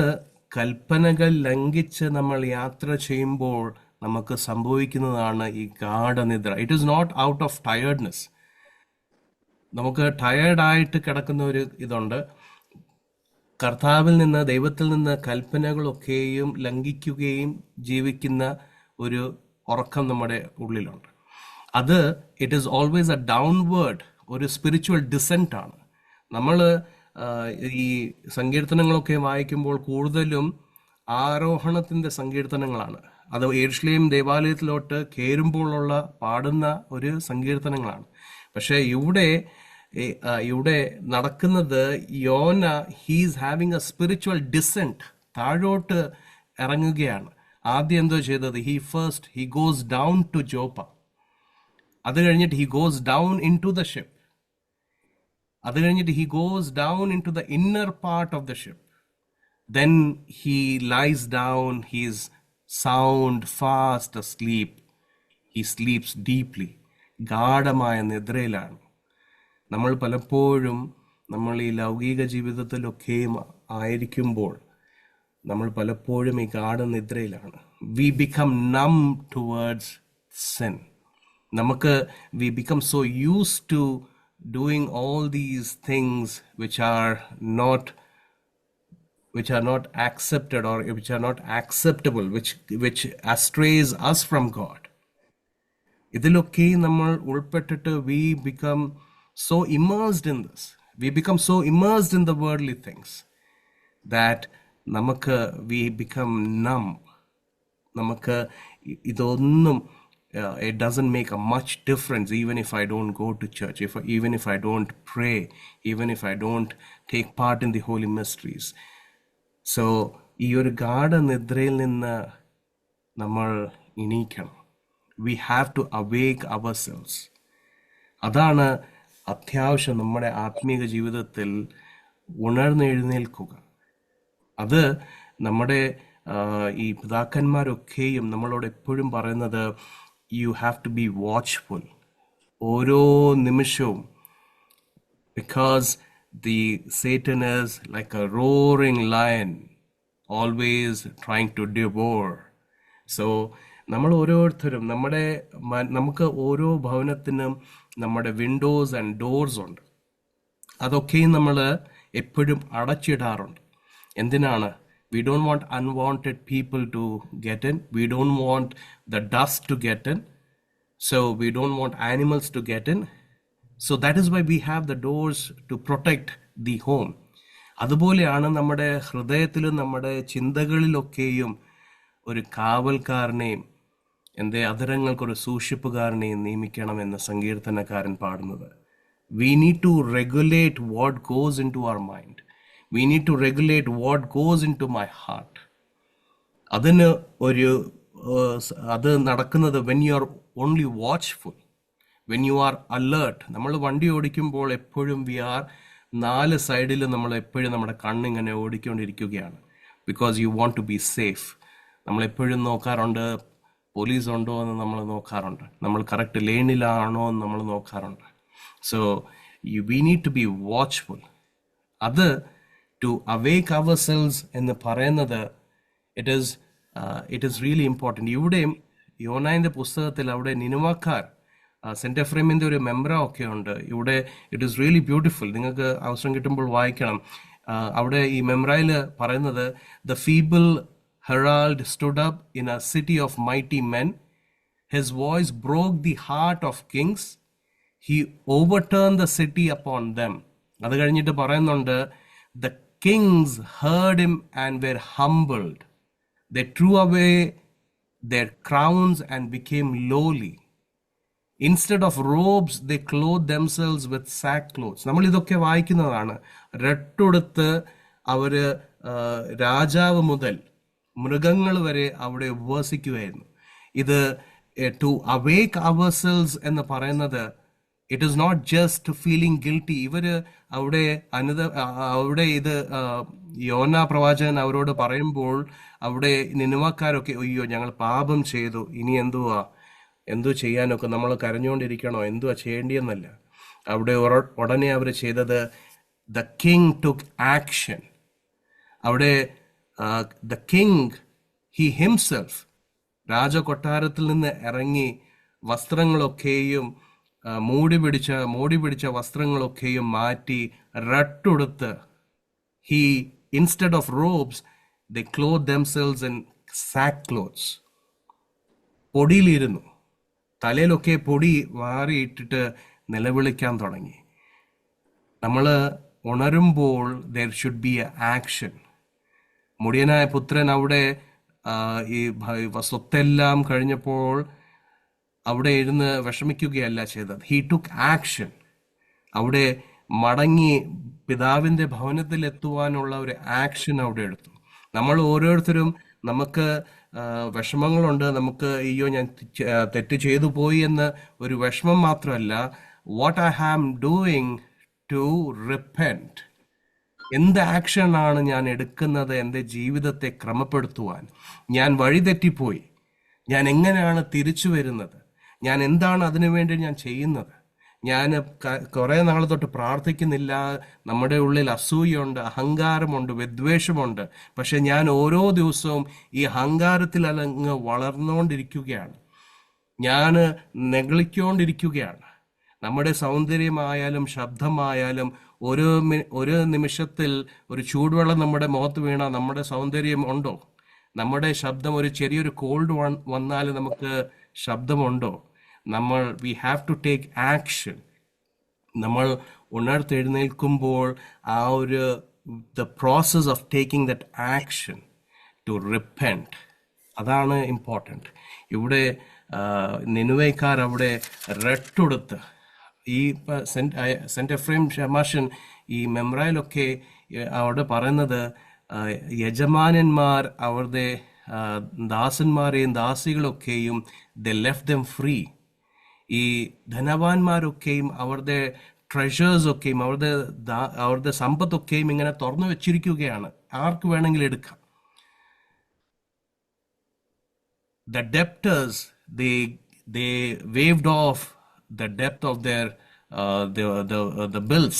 കൽപ്പനകൾ ലംഘിച്ച് നമ്മൾ യാത്ര ചെയ്യുമ്പോൾ നമുക്ക് സംഭവിക്കുന്നതാണ് ഈ ഗാഢനിദ്ര. It is not out of tiredness. നമുക്ക് ടയേർഡായിട്ട് കിടക്കുന്ന ഒരു ഇതുണ്ട്. കർത്താവിൽ നിന്ന്, ദൈവത്തിൽ നിന്ന് കൽപ്പനകളൊക്കെയും ലംഘിക്കുകയും ജീവിക്കുന്ന ഒരു ഉറക്കം നമ്മുടെ ഉള്ളിലുണ്ട്. അത് it is always A downward, ഒരു സ്പിരിച്വൽ ഡിസെന്റ് ആണ്. നമ്മൾ ഈ സങ്കീർത്തനങ്ങളൊക്കെ വായിക്കുമ്പോൾ കൂടുതലും ആരോഹണത്തിൻ്റെ സങ്കീർത്തനങ്ങളാണ്. അത് യെരൂശലേം ദേവാലയത്തിലോട്ട് കയറുമ്പോഴുള്ള പാടുന്ന ഒരു സങ്കീർത്തനങ്ങളാണ്. പക്ഷെ ഇവിടെ നടക്കുന്നത് യോന, he's having a spiritual descent, താഴോട്ട് ഇറങ്ങുകയാണ്. ആദ്യം എന്തോ ചെയ്തത്, he goes down to Joppa. അത് കഴിഞ്ഞിട്ട് he goes down into the ship. അത് കഴിഞ്ഞിട്ട് he goes down into the inner part of the ship. Then he lies down, he's sound fast asleep. He sleeps deeply. ഗാഢമായ നിദ്രയിലാണ്. നമ്മൾ പലപ്പോഴും നമ്മൾ ഈ ലൗകിക ജീവിതത്തിലൊക്കെയും ആയിരിക്കുമ്പോൾ നമ്മൾ പലപ്പോഴും ഈ ഗാഢനിദ്രയിലാണ്. We become numb towards sin. we become so used to doing all these things which are not accepted or which are not acceptable, which astrays us from God. ഇതിലൊക്കെ നമ്മൾ ഉൾപ്പെട്ടിട്ട് we become so immersed in this. We become so immersed in the worldly things that we become numb. ഇതൊന്നും it doesn't make a much difference even if I don't go to church, even if I don't pray, even if I don't take part in the holy mysteries. So ഈ ഒരു ഗാഢനിദ്രയിൽ നിന്ന് നമ്മൾ എണീക്കണം. We have to awake ourselves. അതാണ് അത്യാവശ്യം നമ്മുടെ ആത്മീക ജീവിതത്തിൽ ഉണർന്നെഴുന്നേൽക്കുക. അത് നമ്മുടെ ഈ പിതാക്കന്മാരൊക്കെയും നമ്മളോട് എപ്പോഴും പറയുന്നത്, you have to be watchful. ഓരോ നിമിഷവും, because the Satan is like a roaring lion, always trying to devour. So നമ്മൾ ഓരോരുത്തരും നമുക്ക് ഓരോ ഭവനത്തിനും നമ്മുടെ വിൻഡോസ് ആൻഡ് ഡോർസ് ഉണ്ട്. അതൊക്കെയും നമ്മൾ എപ്പോഴും അടച്ചിടാറുണ്ട്. എന്തിനാണ്? We don't want unwanted people to get in. We don't want the dust to get in. So we don't want animals to get in. So that is why we have the doors to protect the home. അതുപോലെയാണ് നമ്മുടെ ഹൃദയത്തിലും നമ്മുടെ ചിന്തകളിലൊക്കെയും ഒരു കാവൽക്കാരനെയും എൻ്റെ അധരങ്ങൾക്കൊരു സൂക്ഷിപ്പുകാരനെയും നിയമിക്കണമെന്ന് സങ്കീർത്തനക്കാരൻ പാടുന്നത്. We need to regulate what goes into our mind. We need to regulate what goes into my heart. അതിന് അത് നടക്കുന്നത് when you are only watchful, when you are alert. നമ്മൾ വണ്ടി ഓടിക്കുമ്പോൾ എപ്പോഴും we are 4 സൈഡിൽ നമ്മൾ എപ്പോഴും നമ്മുടെ കണ്ണിങ്ങനെ ഓടിക്കൊണ്ടിരിക്കുകയാണ്. Because you want to be safe. നമ്മളെപ്പോഴും നോക്കാറുണ്ട് പോലീസ് ഉണ്ടോ എന്ന് നമ്മൾ നോക്കാറുണ്ട്, നമ്മൾ കറക്റ്റ് ലെയിനിലാണോ എന്ന് നമ്മൾ നോക്കാറുണ്ട്. So we need to be watchful. അത് ടു അവേക്ക് അവർ സെൽസ് എന്ന് പറയുന്നത് ഇറ്റ് ഈസ് റിയലി ഇമ്പോർട്ടൻറ്റ്. ഇവിടെയും യോനായിൻ്റെ പുസ്തകത്തിൽ അവിടെ നിനുവക്കാർ സെന്റ് എഫ്രൈമിൻ്റെ ഒരു മെമ്പറ ഒക്കെ ഉണ്ട്. ഇവിടെ ഇറ്റ് ഈസ് റിയലി ബ്യൂട്ടിഫുൾ. നിങ്ങൾക്ക് അവസരം കിട്ടുമ്പോൾ വായിക്കണം. അവിടെ ഈ മെമ്രായിൽ പറയുന്നത്, the feeble herald stood up in a city of mighty men. His voice broke the heart of kings. He overturned the city upon them. അത് കഴിഞ്ഞിട്ട് പറയുന്നുണ്ട്, the kings heard him and were humbled. They threw away their crowns and became lowly. Instead of robes, they clothed themselves with sackcloths. നമ്മൾ ഇതൊക്കെ വായിക്കുന്നതാണ്. രട്ടുടുത്ത് അവര് രാജാവ് മുതൽ മൃഗങ്ങൾ വരെ അവിടെ ഉപവസിക്കുമായിരുന്നു. ഇത് ടു അവേക്ക് അവർ സെൽസ് എന്ന് പറയുന്നത് it is not just feeling guilty. ഇവര് അവിടെ അവിടെ ഇത് യോന പ്രവാചകൻ അവരോട് പറയുമ്പോൾ അവിടെ നിനുവക്കാരൊക്കെ അയ്യോ ഞങ്ങൾ പാപം ചെയ്തു, ഇനി എന്തോ ചെയ്യാനൊക്കെ നമ്മൾ കരഞ്ഞുകൊണ്ടിരിക്കണോ, എന്തുവാ ചെയ്യേണ്ടിയെന്നല്ല. അവിടെ ഉടനെ അവർ ചെയ്തത് ദ കിങ് ടുക്ക് ആക്ഷൻ. അവിടെ the king, he himself, രാജകൊട്ടാരത്തിൽ നിന്ന് ഇറങ്ങി വസ്ത്രങ്ങളൊക്കെയും മൂടി പിടിച്ച വസ്ത്രങ്ങളൊക്കെയും മാറ്റി രട്ടുടുത്ത്, he instead of robes they clothed themselves in sackcloths. പൊടിയിലിരുന്നു, തലയിലൊക്കെ പൊടി വാരിയിട്ടിട്ട് നിലവിളിക്കാൻ തുടങ്ങി. നമ്മൾ ഉണരുമ്പോൾ there should be a action. മുടിയനായ പുത്രൻ അവിടെ ഈ സ്വത്തെല്ലാം കഴിഞ്ഞപ്പോൾ അവിടെ ഇരുന്ന് വിഷമിക്കുകയല്ല ചെയ്തത്. He took action. അവിടെ മടങ്ങി പിതാവിൻ്റെ ഭവനത്തിൽ എത്തുവാനുള്ള ഒരു ആക്ഷൻ അവിടെ എടുത്തു. നമ്മൾ ഓരോരുത്തരും നമുക്ക് വിഷമങ്ങളുണ്ട്, നമുക്ക് അയ്യോ ഞാൻ തെറ്റ് ചെയ്തു പോയി എന്ന് ഒരു വിഷമം മാത്രമല്ല, what I am doing to repent. എന്ത് ആക്ഷനാണ് ഞാൻ എടുക്കുന്നത് എൻ്റെ ജീവിതത്തെ ക്രമപ്പെടുത്തുവാൻ? ഞാൻ വഴിതെറ്റിപ്പോയി, ഞാൻ എങ്ങനെയാണ് തിരിച്ചു വരുന്നത്? ഞാൻ എന്താണ് അതിനുവേണ്ടി ഞാൻ ചെയ്യുന്നത്? ഞാൻ കുറേ നാൾ തൊട്ട് പ്രാർത്ഥിക്കുന്നില്ല, നമ്മുടെ ഉള്ളിൽ അസൂയുണ്ട്, അഹങ്കാരമുണ്ട്, വിദ്വേഷമുണ്ട്. പക്ഷെ ഞാൻ ഓരോ ദിവസവും ഈ അഹങ്കാരത്തിൽ അങ്ങ് വളർന്നുകൊണ്ടിരിക്കുകയാണ്, ഞാൻ നെഗളിക്കൊണ്ടിരിക്കുകയാണ്. നമ്മുടെ സൗന്ദര്യമായാലും ശബ്ദമായാലും ഒരു നിമിഷത്തിൽ ഒരു ചൂടുവെള്ളം നമ്മുടെ മുഖത്ത് വീണാൽ നമ്മുടെ സൗന്ദര്യം ഉണ്ടോ? നമ്മുടെ ശബ്ദം, ഒരു ചെറിയൊരു കോൾഡ് വന്നാൽ നമുക്ക് ശബ്ദമുണ്ടോ? We have to take action. നമ്മൾ ഉണർത്തെഴുന്നേൽക്കുമ്പോൾ the process of taking that action to repent, അതാണ് ഇമ്പോർട്ടൻറ്റ്. ഇവിടെ നിനുവക്കാർ അവിടെ രട്ടുടുത്ത്, ഈ സെന്റ് എഫ്രൈം ഷമാഷൻ ഈ മെമ്രായിലൊക്കെ അവിടെ പറയുന്നത്, യജമാനന്മാർ അവരുടെ ദാസന്മാരെയും ദാസികളൊക്കെയും ദ ലെഫ്റ്റ് ദം ഫ്രീ. ഈ ധനവാന്മാരൊക്കെയും അവരുടെ ട്രഷേഴ്സൊക്കെയും അവരുടെ സമ്പത്തൊക്കെയും ഇങ്ങനെ തുറന്നു വെച്ചിരിക്കുകയാണ്, ആർക്ക് വേണമെങ്കിലും എടുക്കാം. The debtors, they waved off the depth of their the bills.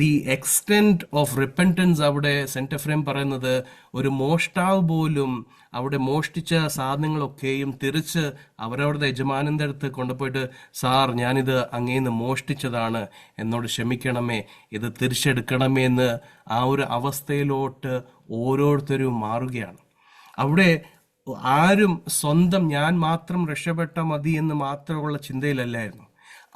The extent of repentance അവിടെ സെന്റ് എഫ്രൈം പറയുന്നത്, ഒരു മോഷ്ടാവ് പോലും അവിടെ മോഷ്ടിച്ച സാധനങ്ങളൊക്കെയും തിരിച്ച് അവരവരുടെ യജമാനന്റെ അടുത്ത് കൊണ്ടുപോയിട്ട്, സാർ ഞാനിത് അങ്ങേന്ന് മോഷ്ടിച്ചതാണ്, എന്നോട് ക്ഷമിക്കണമേ, ഇത് തിരിച്ചെടുക്കണമേ എന്ന് ആ ഒരു അവസ്ഥയിലോട്ട് ഓരോരുത്തരും മാറുകയാണ്. അവിടെ ആരും സ്വന്തം ഞാൻ മാത്രം രക്ഷപ്പെട്ട മതി എന്ന് മാത്രമുള്ള ചിന്തയിലല്ലായിരുന്നു.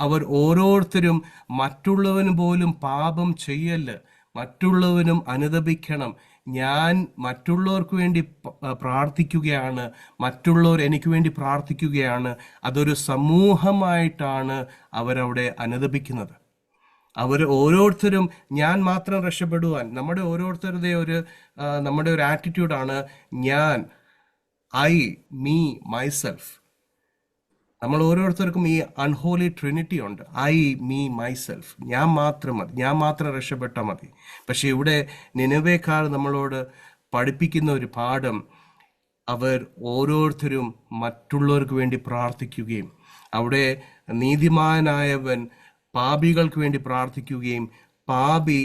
അവർ ഓരോരുത്തരും മറ്റുള്ളവന് പോലും പാപം ചെയ്യല്, മറ്റുള്ളവനും അനുതപിക്കണം, ഞാൻ മറ്റുള്ളവർക്ക് വേണ്ടി പ്രാർത്ഥിക്കുകയാണ്, മറ്റുള്ളവർ എനിക്ക് വേണ്ടി പ്രാർത്ഥിക്കുകയാണ്. അതൊരു സമൂഹമായിട്ടാണ് അവരവിടെ അനുദപിക്കുന്നത്. അവർ ഓരോരുത്തരും ഞാൻ മാത്രം രക്ഷപ്പെടുവാൻ, നമ്മുടെ ഓരോരുത്തരുടെ നമ്മുടെ ഒരു ആറ്റിറ്റ്യൂഡാണ് ഞാൻ, ഐ, മീ, മൈസെൽഫ്. നമ്മൾ ഓരോരുത്തർക്കും ഈ അൺഹോളി ട്രിനിറ്റി ഉണ്ട്. I, me, myself. ഞാൻ മാത്രം മതി, ഞാൻ മാത്രം രക്ഷപ്പെട്ടാൽ മതി. പക്ഷെ ഇവിടെ നിനവേക്കാർ നമ്മളോട് പഠിപ്പിക്കുന്ന ഒരു പാഠം, അവർ ഓരോരുത്തരും മറ്റുള്ളവർക്ക് വേണ്ടി പ്രാർത്ഥിക്കുകയും, അവിടെ നീതിമാനായവൻ പാപികൾക്ക് വേണ്ടി പ്രാർത്ഥിക്കുകയും പാപി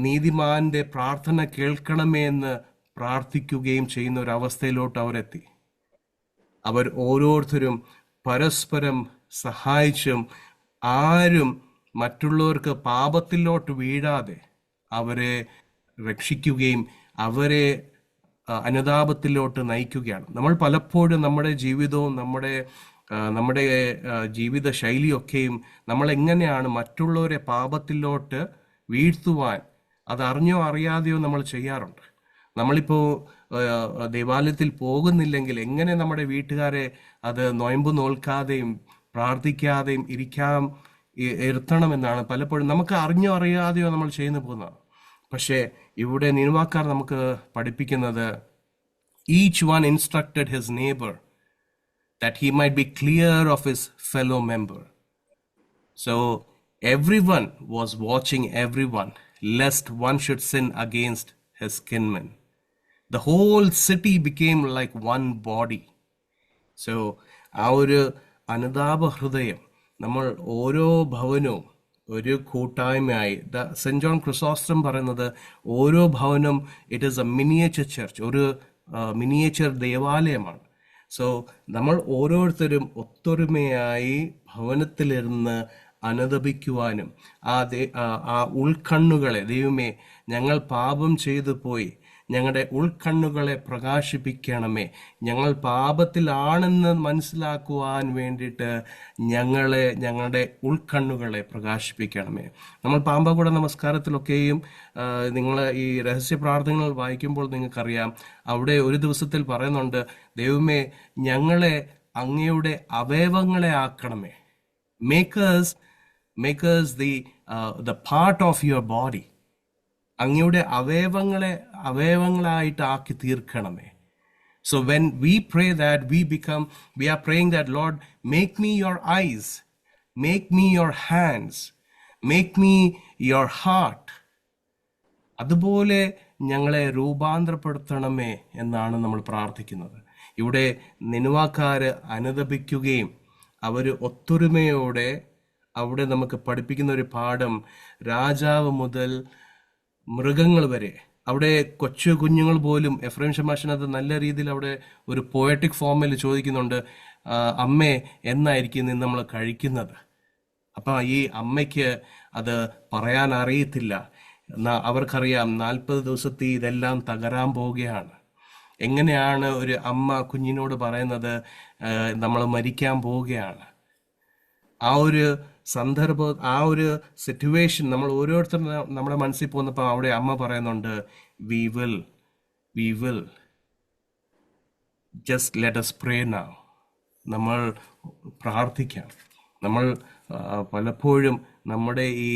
നീതിമാന്റെ പ്രാർത്ഥന കേൾക്കണമേ എന്ന് പ്രാർത്ഥിക്കുകയും ചെയ്യുന്ന ഒരു അവസ്ഥയിലോട്ട് അവരെത്തി. അവർ ഓരോരുത്തരും പരസ്പരം സഹായിച്ചും ആരും മറ്റുള്ളവർക്ക് പാപത്തിലോട്ട് വീഴാതെ അവരെ രക്ഷിക്കുകയും അവരെ അനുതാപത്തിലോട്ട് നയിക്കുകയാണ്. നമ്മൾ പലപ്പോഴും നമ്മുടെ ജീവിതവും നമ്മുടെ ജീവിത ശൈലിയൊക്കെയും നമ്മൾ എങ്ങനെയാണ് മറ്റുള്ളവരെ പാപത്തിലോട്ട് വീഴ്ത്തുവാൻ, അതറിഞ്ഞോ അറിയാതെയോ നമ്മൾ ചെയ്യാറുണ്ട്. നമ്മളിപ്പോൾ ദേവാലയത്തിൽ പോകുന്നില്ലെങ്കിൽ എങ്ങനെ നമ്മുടെ വീട്ടുകാരെ അത് നൊയമ്പ് നോൽക്കാതെയും പ്രാർത്ഥിക്കാതെയും ഇരുത്തണമെന്നാണ് പലപ്പോഴും നമുക്ക് അറിഞ്ഞോ അറിയാതെയോ നമ്മൾ ചെയ്യുന്നു പോകുന്നത്. പക്ഷേ ഇവിടെ നിനുവാക്കാർ നമുക്ക് പഠിപ്പിക്കുന്നത്, each one instructed his neighbour that he might be clear of his fellow member. So everyone was watching everyone, lest one should sin against his kinman. The whole city became like one body. So our അനുതാപ ഹൃദയം, നമ്മൾ ഓരോ ഭവനവും ഒരു കൂട്ടായ്മയായി, saint John Chrysostom പറയുന്നത് ഓരോ ഭവനം it is A miniature church, ഒരു miniature ദേവാലയമാണ്. So നമ്മൾ ഓരോരുത്തരും ഒത്തൊരുമയായി ഭവനത്തിലിരുന്ന് അനുദപിക്കുവാനും ആ ഉൾക്കണ്ണുകളെ, ദൈവമേ ഞങ്ങൾ പാപം ചെയ്തു പോയി, ഞങ്ങളുടെ ഉൾക്കണ്ണുകളെ പ്രകാശിപ്പിക്കണമേ, ഞങ്ങൾ പാപത്തിലാണെന്ന് മനസ്സിലാക്കുവാൻ വേണ്ടിയിട്ട് ഞങ്ങളുടെ ഉൾക്കണ്ണുകളെ പ്രകാശിപ്പിക്കണമേ. നമ്മൾ പാമ്പാകുട നമസ്കാരത്തിലൊക്കെയും നിങ്ങൾ ഈ രഹസ്യ പ്രാർത്ഥനകൾ വായിക്കുമ്പോൾ നിങ്ങൾക്കറിയാം, അവിടെ ഒരു ദിവസത്തിൽ പറയുന്നുണ്ട്, ദൈവമേ ഞങ്ങളെ അങ്ങയുടെ അവയവങ്ങളെ ആക്കണമേ. Make us the part of your body. അങ്ങയുടെ അവയവങ്ങളായിട്ട് ആക്കി തീർക്കണമേ. So when we pray that, we are praying that, Lord, make me your eyes, make me your hands, make me your heart. അതുപോലെ ഞങ്ങളെ രൂപാന്തരപ്പെടുത്തണമേ എന്നാണ് നമ്മൾ പ്രാർത്ഥിക്കുന്നത്. ഇവിടെ നിനുവാക്കാര് അനുദപിക്കുകയും അവർ ഒത്തൊരുമയോടെ, അവിടെ നമുക്ക് പഠിപ്പിക്കുന്ന ഒരു പാഠം, രാജാവ് മുതൽ മൃഗങ്ങൾ വരെ, അവിടെ കൊച്ചു കുഞ്ഞുങ്ങൾ പോലും, എഫ്രൈം ഷമാശൻ അത് നല്ല രീതിയിൽ അവിടെ ഒരു പോയറ്റിക് ഫോമിൽ ചോദിക്കുന്നുണ്ട്, അമ്മേ എന്നായിരിക്കും നിന്ന് നമ്മൾ കഴിക്കുന്നത്. അപ്പം ഈ അമ്മയ്ക്ക് അത് പറയാൻ അറിയത്തില്ല. അവർക്കറിയാം 40 ദിവസത്തെ ഇതെല്ലാം തകരാൻ പോവുകയാണ്. എങ്ങനെയാണ് ഒരു അമ്മ കുഞ്ഞിനോട് പറയുന്നത് നമ്മൾ മരിക്കാൻ പോവുകയാണ്? ആ ഒരു സന്ദർഭം, ആ ഒരു സിറ്റുവേഷൻ നമ്മൾ ഓരോരുത്തരും നമ്മുടെ മനസ്സിൽ പോന്നപ്പോൾ അവിടെ അമ്മ പറയുന്നുണ്ട്, we will just let us pray now. നമ്മൾ പ്രാർത്ഥിക്കാം. നമ്മൾ പലപ്പോഴും നമ്മുടെ ഈ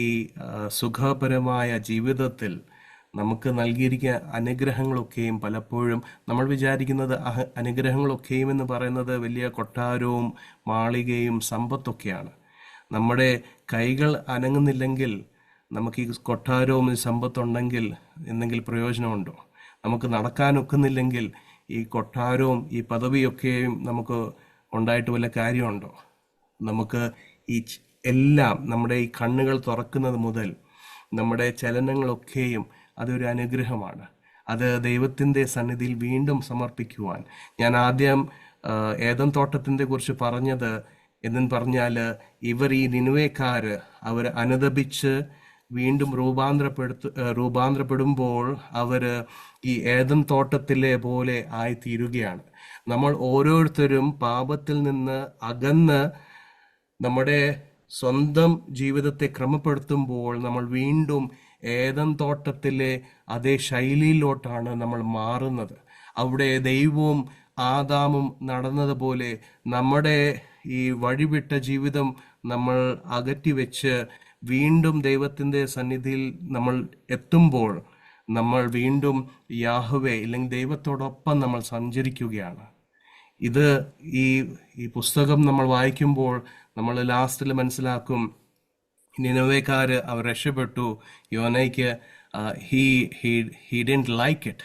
സുഖപരമായ ജീവിതത്തിൽ നമുക്ക് നൽകിയിരിക്കുന്ന അനുഗ്രഹങ്ങളൊക്കെയും പലപ്പോഴും നമ്മൾ വിചാരിക്കുന്നത് അനുഗ്രഹങ്ങളൊക്കെയും എന്ന് പറയുന്നത് വലിയ കൊട്ടാരവും മാളികയും സമ്പത്തൊക്കെയാണ്. നമ്മുടെ കൈകൾ അനങ്ങുന്നില്ലെങ്കിൽ നമുക്ക് ഈ കൊട്ടാരവും ഈ സമ്പത്തുണ്ടെങ്കിൽ എന്തെങ്കിലും പ്രയോജനമുണ്ടോ? നമുക്ക് നടക്കാനൊക്കുന്നില്ലെങ്കിൽ ഈ കൊട്ടാരവും ഈ പദവിയൊക്കെയും നമുക്ക് ഉണ്ടായിട്ട് വല്ല കാര്യമുണ്ടോ? നമുക്ക് ഈ എല്ലാം, നമ്മുടെ ഈ കണ്ണുകൾ തുറക്കുന്നത് മുതൽ നമ്മുടെ ചലനങ്ങളൊക്കെയും അതൊരു അനുഗ്രഹമാണ്. അത് ദൈവത്തിൻ്റെ സന്നിധിയിൽ വീണ്ടും സമർപ്പിക്കുവാൻ. ഞാൻ ആദ്യം ഏദൻ തോട്ടത്തിൻ്റെ കുറിച്ച് പറഞ്ഞത് എന്നു പറഞ്ഞാൽ, ഇവർ ഈ നിനുവേക്കാര് അവർ അനുദപിച്ച് വീണ്ടും രൂപാന്തരപ്പെടുമ്പോൾ അവർ ഈ ഏദൻ തോട്ടത്തിലെ പോലെ ആയിത്തീരുകയാണ്. നമ്മൾ ഓരോരുത്തരും പാപത്തിൽ നിന്ന് അകന്ന് നമ്മുടെ സ്വന്തം ജീവിതത്തെ ക്രമപ്പെടുത്തുമ്പോൾ നമ്മൾ വീണ്ടും ഏദൻ തോട്ടത്തിലെ അതേ ശൈലിയിലോട്ടാണ് നമ്മൾ മാറുന്നത്. അവിടെ ദൈവവും ആദാമും നടന്നതുപോലെ നമ്മുടെ ഈ വഴിവിട്ട ജീവിതം നമ്മൾ അകറ്റിവെച്ച് വീണ്ടും ദൈവത്തിൻ്റെ സന്നിധിയിൽ നമ്മൾ എത്തുമ്പോൾ നമ്മൾ വീണ്ടും യാഹ്വേ ഇല്ലെങ്കിൽ ദൈവത്തോടൊപ്പം നമ്മൾ സഞ്ചരിക്കുകയാണ്. ഇത് ഈ പുസ്തകം നമ്മൾ വായിക്കുമ്പോൾ നമ്മൾ ലാസ്റ്റിൽ മനസ്സിലാക്കും, നിനവേക്കാര് അവർ രക്ഷപ്പെട്ടു, യോനയ്ക്ക് he didn't like it.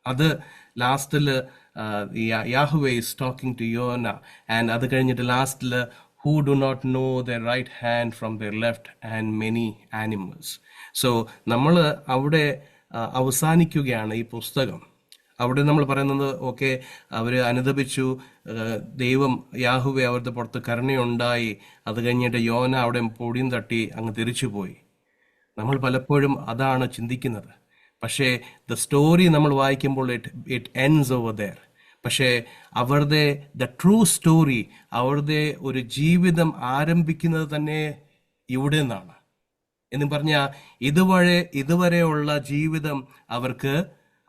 അത് ലാസ്റ്റിൽ യാഹ്വേ ഈസ് ടോക്കിംഗ് ടു യോന. ആൻഡ് അത് കഴിഞ്ഞിട്ട് ലാസ്റ്റിൽ who do not know their right hand from their left and many animals. So നമ്മൾ അവിടെ അവസാനിക്കുകയാണ് ഈ പുസ്തകം. അവിടെ നമ്മൾ പറയുന്നത് ഓക്കെ, അവർ അനുദപിച്ചു, ദൈവം യാഹ്വേ അവരുടെ പുറത്ത് കരുണയുണ്ടായി, അത് കഴിഞ്ഞിട്ട് യോന അവിടെ പൊടിയും തട്ടി അങ്ങ് തിരിച്ചുപോയി. നമ്മൾ പലപ്പോഴും അതാണ് ചിന്തിക്കുന്നത്. പക്ഷേ ദ സ്റ്റോറി നമ്മൾ വായിക്കുമ്പോൾ ഇറ്റ് എൻഡ്സ് ഓവർ ദെയർ. പക്ഷേ അവരുടെ ദ ട്രൂ സ്റ്റോറി, അവരുടെ ഒരു ജീവിതം ആരംഭിക്കുന്നത് തന്നെ ഇവിടെ നിന്നാണ്. എന്ന് പറഞ്ഞാൽ ഇതുവരെയുള്ള ജീവിതം അവർക്ക്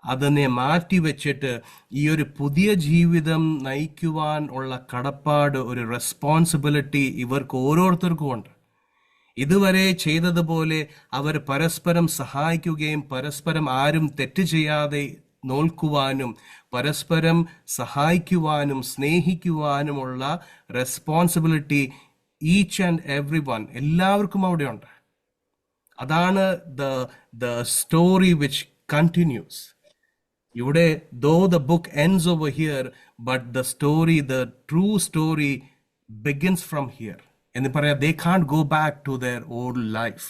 അതിനെ മാറ്റിവെച്ചിട്ട് ഈ ഒരു പുതിയ ജീവിതം നയിക്കുവാൻ ഉള്ള കടപ്പാട്, ഒരു റെസ്പോൺസിബിലിറ്റി ഇവർക്ക് ഓരോരുത്തർക്കും ഉണ്ട്. ഇതുവരെ ചെയ്തതുപോലെ അവർ പരസ്പരം സഹായിക്കുകയും പരസ്പരം ആരും തെറ്റ് ചെയ്യാതെ നോൽക്കുവാനും പരസ്പരം സഹായിക്കുവാനും സ്നേഹിക്കുവാനുമുള്ള responsibility each and every one, എല്ലാവർക്കും അവിടെയുണ്ട്. അതാണ് ദ സ്റ്റോറി വിച്ച് കണ്ടിന്യൂസ്. ഇവിടെ though the book ends over here, but the story, the true story begins from here. എന്ന് പറയാം, they can't go back to their old life.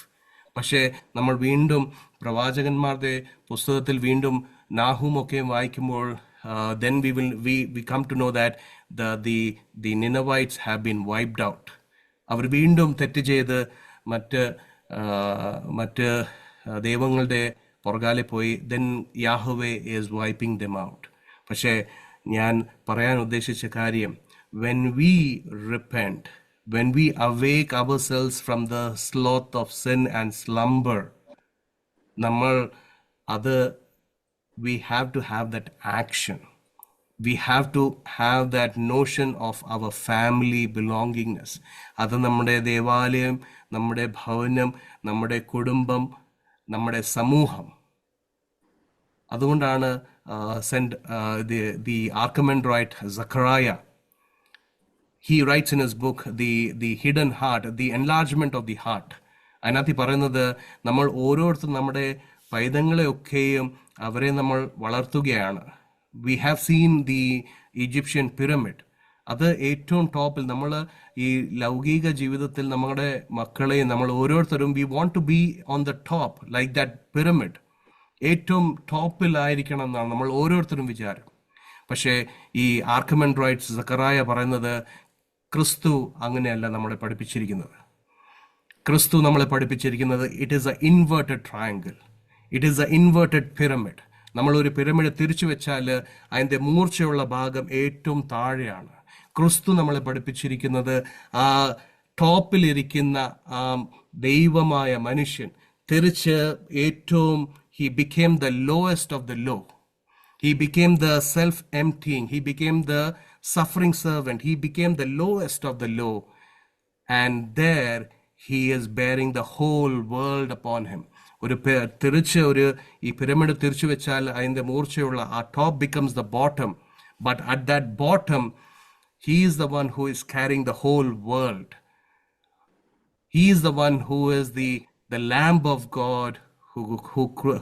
പക്ഷേ നമ്മൾ വീണ്ടും പ്രവാചകന്മാരുടെ പുസ്തകത്തിൽ വീണ്ടും നാഹൂം ഒക്കെ വായിക്കുമ്പോൾ then we come to know that the Ninevites have been wiped out. അവർ വീണ്ടും തെറ്റ് ചെയ്ത് മറ്റ് ദൈവങ്ങളുടെ പുറകാലെ പോയി. then Yahweh is wiping them out. പക്ഷേ ഞാൻ പറയാൻ ഉദ്ദേശിച്ച കാര്യം, when we repent, when we awake ourselves from the sloth of sin and slumber, നമ്മൾ അത് we have to have that action. We have to have that notion of our family belongingness. അത് നമ്മുടെ ദേവാലയം, നമ്മുടെ ഭവനം, നമ്മുടെ കുടുംബം, നമ്മുടെ സമൂഹം. അതുകൊണ്ടാണ് the Archimandrite Zechariah, he writes in his book the hidden heart, the enlargement of the heart. അതിനകത്ത് പറയുന്നത് നമ്മൾ ഓരോരുത്തരും നമ്മുടെ പൈതങ്ങളെയൊക്കെയും അവരെ നമ്മൾ വളർത്തുകയാണ്. We have seen the Egyptian pyramid. അത് ഏറ്റവും ടോപ്പിൽ, നമ്മൾ ഈ ലൗകിക ജീവിതത്തിൽ നമ്മുടെ മക്കളെ നമ്മൾ ഓരോരുത്തരും we want to be on the top like that pyramid. ഏറ്റവും ടോപ്പിലായിരിക്കണം എന്നാണ് നമ്മൾ ഓരോരുത്തരും വിചാരം. പക്ഷേ ഈ ആർക്കിമൻഡ്രൈറ്റ് സക്കറായ പറയുന്നത് ക്രിസ്തു അങ്ങനെയല്ല നമ്മളെ പഠിപ്പിച്ചിരിക്കുന്നത്. ക്രിസ്തു നമ്മളെ പഠിപ്പിച്ചിരിക്കുന്നത് it is a inverted triangle, it is a inverted pyramid. നമ്മളൊരു പിരമിഡ് തിരിച്ചു വെച്ചാൽ അതിൻ്റെ മൂർച്ചയുള്ള ഭാഗം ഏറ്റവും താഴെയാണ്. ക്രിസ്തു നമ്മളെ പഠിപ്പിച്ചിരിക്കുന്നത് ആ ടോപ്പിലിരിക്കുന്ന ആ ദൈവമായ മനുഷ്യൻ തിരിച്ച് ഏറ്റവും he became the lowest of the low. He became the self-emptying. He became the suffering servant. He became the lowest of the low. And there he is bearing the whole world upon him. ഈ pyramid തിരിച്ചു വെച്ചാൽ അതിൻ്റെ മൂർച്ചയുള്ള ആ top becomes the bottom. But at that bottom, he is the one who is carrying the whole world. He is the one who is the Lamb of God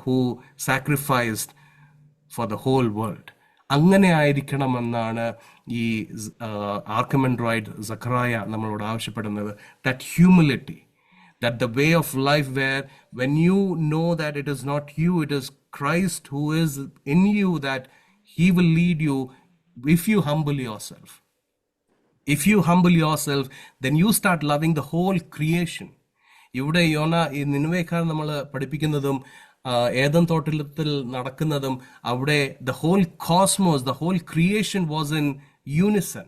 who sacrificed for the whole world. അങ്ങനെ ആയിരിക്കണമെന്നാണ് ഈ ആർക്കിമൻഡ്രൈറ്റ് സക്കറായ നമ്മളോട് ആവശ്യപ്പെടുന്നത്. That humility, that the way of life where when you know that it is not you, it is Christ who is in you, that he will lead you if you humble yourself. If you humble yourself, then you start loving the whole creation. ഇവിടെ യോന ഈ നിനവേക്കാർ നമ്മൾ പഠിപ്പിക്കുന്നതും Eden തോട്ടത്തിൽ നടക്കുന്നതും അവിടെ the whole cosmos, the whole creation was in unison.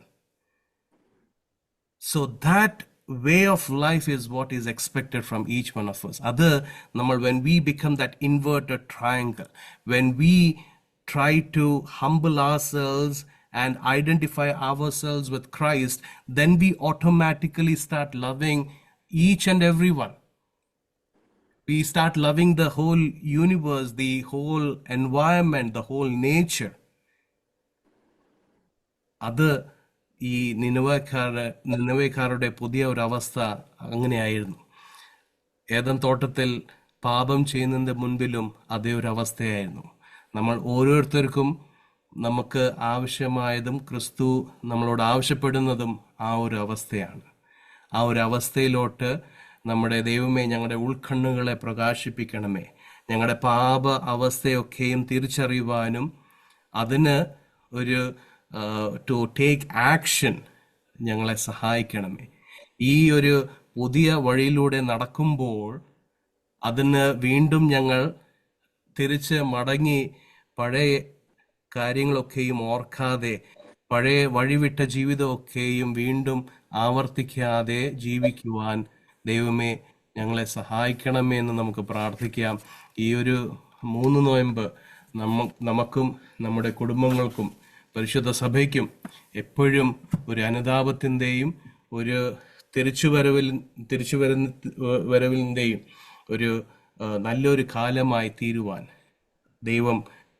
So that way of life is what is expected from each one of us. When we become that inverted triangle, when we try to humble ourselves and identify ourselves with Christ, then we automatically start loving each and everyone. We start loving the whole universe, the whole environment, the whole nature. അത് ഈ നിനവേക്കാരുടെ പുതിയ ഒരു അവസ്ഥ അങ്ങനെയായിരുന്നു. Eden തോട്ടത്തിൽ പാപം ചെയ്യുന്നതിന്റെ മുൻപിലും അതേ ഒരു അവസ്ഥയായിരുന്നു. നമ്മൾ ഓരോരുത്തർക്കും നമുക്ക് ആവശ്യമായതും ക്രിസ്തു നമ്മളോട് ആവശ്യപ്പെടുന്നതും ആ ഒരു അവസ്ഥയാണ്. ആ ഒരു അവസ്ഥയിലോട്ട് നമ്മുടെ ദൈവമേ ഞങ്ങളുടെ ഉൾക്കണ്ണുകളെ പ്രകാശിപ്പിക്കണമേ. ഞങ്ങളുടെ പാപ അവസ്ഥയൊക്കെയും തിരിച്ചറിയുവാനും അതിന് ഒരു ടു ടേക്ക് ആക്ഷൻ ഞങ്ങളെ സഹായിക്കണമേ. ഈ ഒരു പുതിയ വഴിയിലൂടെ നടക്കുമ്പോൾ അതിന് വീണ്ടും ഞങ്ങൾ തിരിച്ച് മടങ്ങി പഴയ കാര്യങ്ങളൊക്കെയും ഓർക്കാതെ, പഴയ വഴിവിട്ട ജീവിതമൊക്കെയും വീണ്ടും ആവർത്തിക്കാതെ ജീവിക്കുവാൻ ദൈവമേ ഞങ്ങളെ സഹായിക്കണമേ എന്ന് നമുക്ക് പ്രാർത്ഥിക്കാം. ഈ ഒരു 3 നോയമ്പ് നമുക്കും നമ്മുടെ കുടുംബങ്ങൾക്കും പരിശുദ്ധ സഭയ്ക്കും എപ്പോഴും ഒരു അനുതാപത്തിൻ്റെയും ഒരു തിരിച്ചുവരവിൻ്റെയും ഒരു നല്ലൊരു കാലമായി തീരുവാൻ ദൈവം